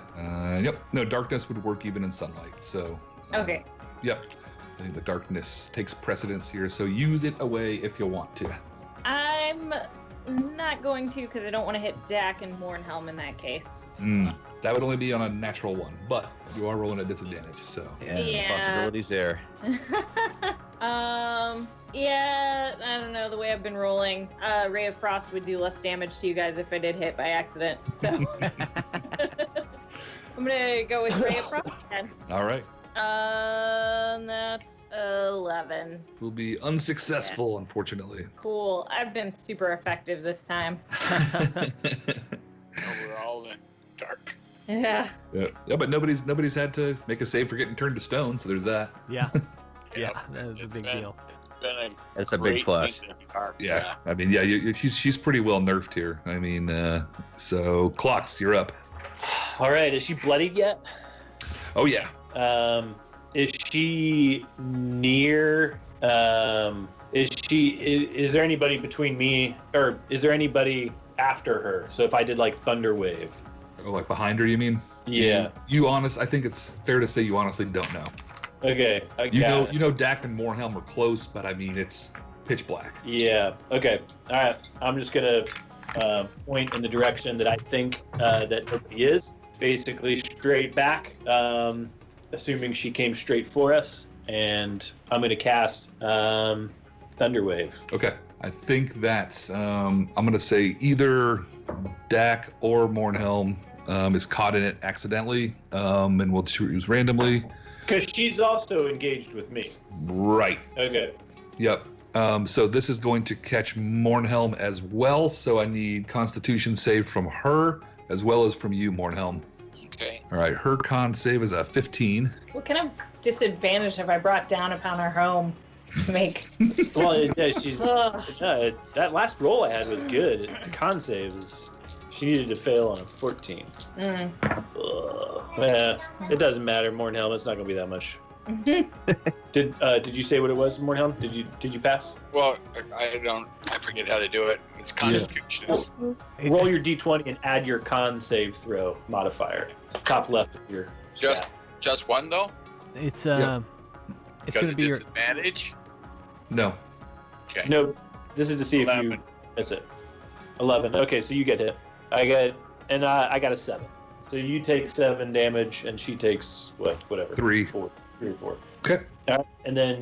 yep. No, darkness would work even in sunlight. So. Okay. Yep. I think the darkness takes precedence here, so use it away if you want to. I'm not going to because I don't want to hit Dak and Mornhelm in that case. That would only be on a natural one, but you are rolling at disadvantage, so. Yeah. Possibilities there. Yeah, I don't know, the way I've been rolling, Ray of Frost would do less damage to you guys if I did hit by accident, so. I'm gonna go with Ray of Frost again. All right. That's 11. Will be unsuccessful, unfortunately. Cool, I've been super effective this time. We're all in dark. Yeah. Yeah, but nobody's had to make a save for getting turned to stone, so there's that. Yeah. Yeah, Yep. that is a big It's been- deal. it's been a That's a great big plus. thing to be dark. Yeah, I mean, yeah, she's pretty well nerfed here. I mean, so Clocks, you're up. All right, is she bloodied yet? Oh yeah. Is she near? Is there anybody between me, or is there anybody after her? So if I did like Thunder Wave. Oh, like behind her, you mean? Yeah. I think it's fair to say you honestly don't know. Okay. You know Dak and Mornhelm are close, but I mean it's pitch black. Yeah. Okay. All right. I'm just gonna point in the direction that I think that nobody is. Basically, straight back. Assuming she came straight for us, and I'm gonna cast Thunder Wave. Okay. I think that's I'm gonna say either Dak or Mornhelm is caught in it accidentally, and we'll choose randomly. Because she's also engaged with me. Right. Okay. Yep. So this is going to catch Mornhelm as well. So I need Constitution save from her as well as from you, Mornhelm. Okay. All right. Her con save is a 15. What kind of disadvantage have I brought down upon our home to make? Well, yeah, she's. Ugh. That last roll I had was good. The con save is. She needed to fail on a 14. Mm. Yeah, it doesn't matter. Mornhelm, it's not gonna be that much. Did you say what it was, Mornhelm? Did you pass? Well, I forget how to do it. It's Constitution. Roll your d20 and add your con save throw modifier. Top left of your. stat. Just one though? It's Yep. it's Because gonna of be your disadvantage? No. Okay. No, this is to see if you. 11. That's it. 11. Okay, so you get hit. I got a 7. So you take 7 damage, and she takes whatever. 3. 3 or 4. Okay. All right, and then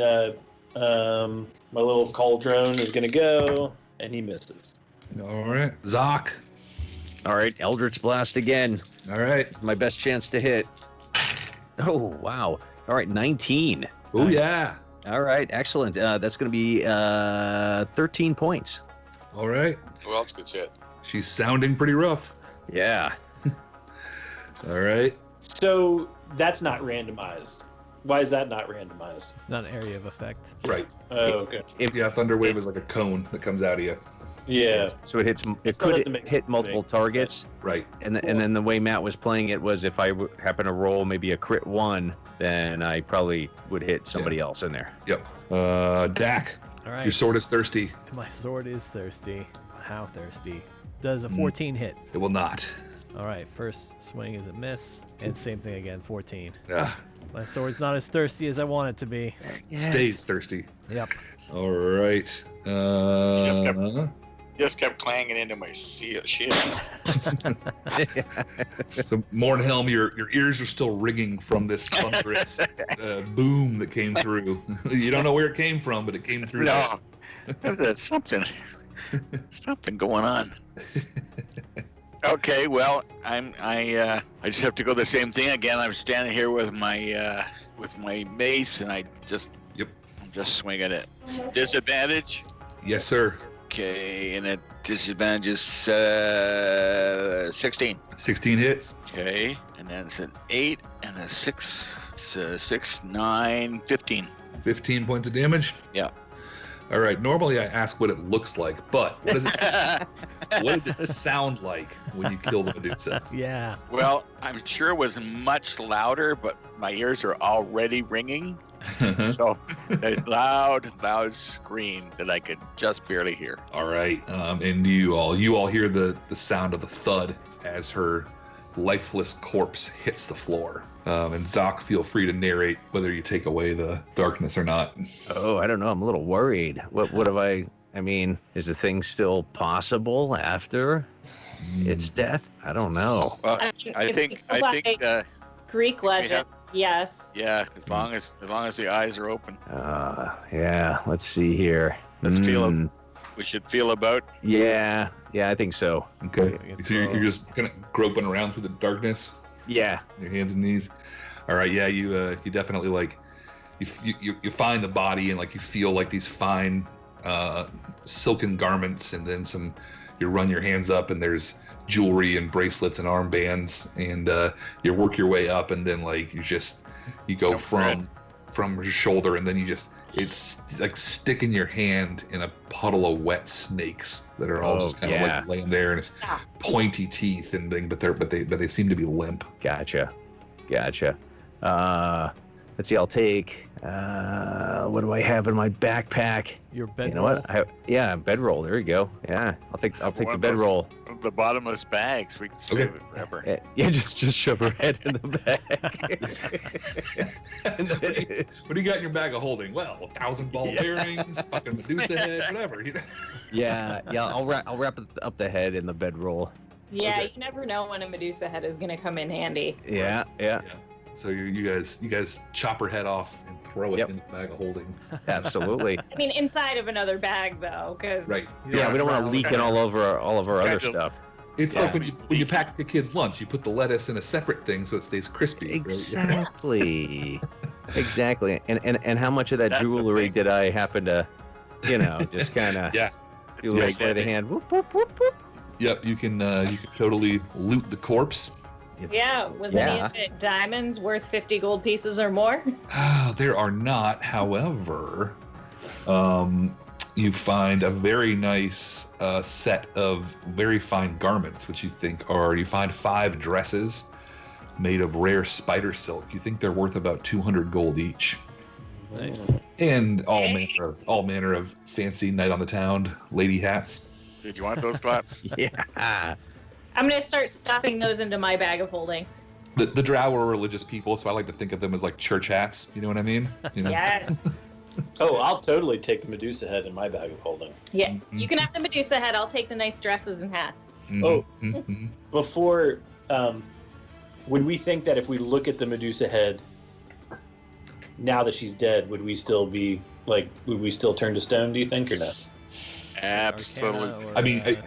my little cauldron is gonna go, and he misses. All right. Zoc. All right, Eldritch Blast again. All right. My best chance to hit. Oh, wow. All right, 19. Oh Nice. yeah. All right, excellent. That's going to be 13 points. All right. Who else gets hit? She's sounding pretty rough. Yeah. All right. So that's not randomized. Why is that not randomized? it's not an area of effect. Right. Oh, okay. Yeah, Thunderwave is like a cone that comes out of you. Yeah. So it hits. It Still could doesn't make hit sense multiple to me. targets, Right. and then the way Matt was playing it was if I happen to roll maybe a crit 1, then I probably would hit somebody else in there. Yep. Dak. All right. Your sword is thirsty. My sword is thirsty. How thirsty? Does a 14 hit? It will not. All right. First swing is a miss, and same thing again. 14. Ah, My sword's not as thirsty as I want it to be. stays thirsty. Yep. All right. just kept- just kept clanging into my shield. So Mornhelm, your ears are still ringing from this thunderous boom that came through. You don't know where it came from, but it came through. No, there's something going on. Okay, well, I just have to go the same thing again. I'm standing here with my mace, and I'm just swinging it. Disadvantage? Yes, sir. Okay, and that disadvantage is 16. 16 hits. Okay, and then it's an 8 and a 6. It's 6, 9, 15. 15 points of damage. Yeah. All right. Normally I ask what it looks like, but what does it sound like when you kill the Medusa? Yeah. Well, I'm sure it was much louder, but my ears are already ringing. So a loud scream that I could just barely hear. All right. And you all hear the sound of the thud as her lifeless corpse hits the floor. And Zoc, feel free to narrate whether you take away the darkness or not. Oh, I don't know. I'm a little worried. What have I mean, is the thing still possible after its death? I don't know. Well, I think Greek legend. Yes. Yeah, as long as the eyes are open. Yeah. Let's see here. Let's feel. We should feel about. Yeah, I think so. Okay. So you're just kind of groping around through the darkness. Yeah. Your hands and knees. All right. Yeah. You definitely like you find the body and like you feel like these fine silken garments, and then you run your hands up and there's jewelry and bracelets and armbands, and you work your way up, and then like you go from your shoulder, and then it's like sticking your hand in a puddle of wet snakes that are all just kind of like laying there, and it's pointy teeth and thing, but they seem to be limp. Gotcha. Let's see. I'll take. What do I have in my backpack? Your bedroll. You know what? Bedroll. There you go. Yeah, I'll take the bedroll. The bottomless bags. We can save it forever. Yeah, just shove her head in the bag. What do you got in your bag of holding? Well, 1,000 ball bearings, fucking Medusa head, whatever. You know? Yeah. I'll wrap up the head in the bedroll. Yeah, okay. You never know when a Medusa head is gonna come in handy. Yeah. So you guys chop her head off and throw it in the bag of holding. Absolutely. I mean, inside of another bag though, because right. Yeah, we don't want to leak it all over our other stuff. It's like when you pack the kids' lunch, you put the lettuce in a separate thing so it stays crispy. Exactly. Exactly. And how much of that jewelry did I happen to, just kind of do like sleight of hand? Whoop, whoop, whoop, whoop. Yep, you can totally loot the corpse. Yeah, was any of it diamonds worth 50 gold pieces or more? There are not. However, you find a very nice set of very fine garments, which you find 5 dresses made of rare spider silk. You think they're worth about 200 gold each. Nice. And all manner of fancy knight on the town lady hats. Did you want those claps? Yeah. I'm going to start stuffing those into my bag of holding. The Drow are religious people, so I like to think of them as like church hats. You know what I mean? Yes. Oh, I'll totally take the Medusa head in my bag of holding. Yeah, you can have the Medusa head. I'll take the nice dresses and hats. Mm-hmm. Before, would we think that if we look at the Medusa head, now that she's dead, would we still turn to stone, do you think, or no? Absolutely. I mean,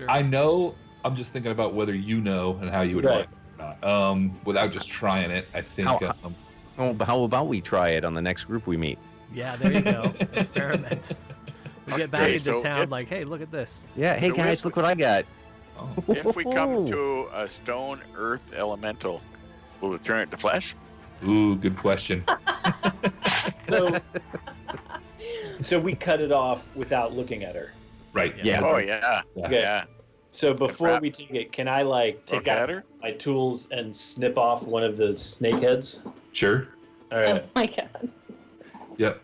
I know. I'm just thinking about whether you know and how you would like it or not. Without just trying it, I think. How about we try it on the next group we meet? Yeah, there you go. Experiment. We get back into town like, hey, look at this. Yeah, hey guys, look what I got. If we come to a stone earth elemental, will it turn it to flesh? Ooh, good question. So we cut it off without looking at her. Right. Yeah. Oh yeah. Okay. Yeah. So before we take it, can I take out my tools and snip off one of the snake heads? Sure. All right. Oh my god. Yep.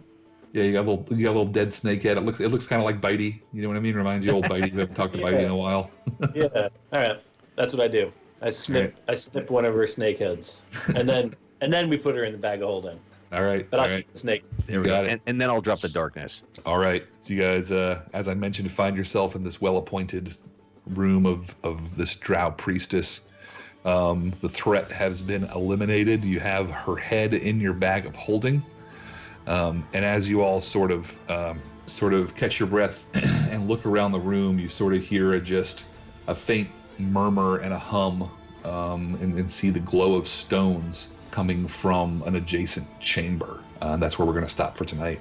Yeah, you got a little dead snake head. It looks kind of like Bitey. You know what I mean? Reminds you of old Bitey. You haven't talked to Bitey in a while. Yeah. All right. That's what I do. I snip one of her snake heads, and then we put her in the bag of holding. All right. But All I'll right. keep the snake. There we got go. it. And then I'll drop the darkness. All right. So you guys, as I mentioned, find yourself in this well-appointed room of this drow priestess. The threat has been eliminated. You have her head in your bag of holding. And as you all sort of catch your breath and look around the room, you sort of hear just a faint murmur and a hum, and see the glow of stones coming from an adjacent chamber. And that's where we're going to stop for tonight.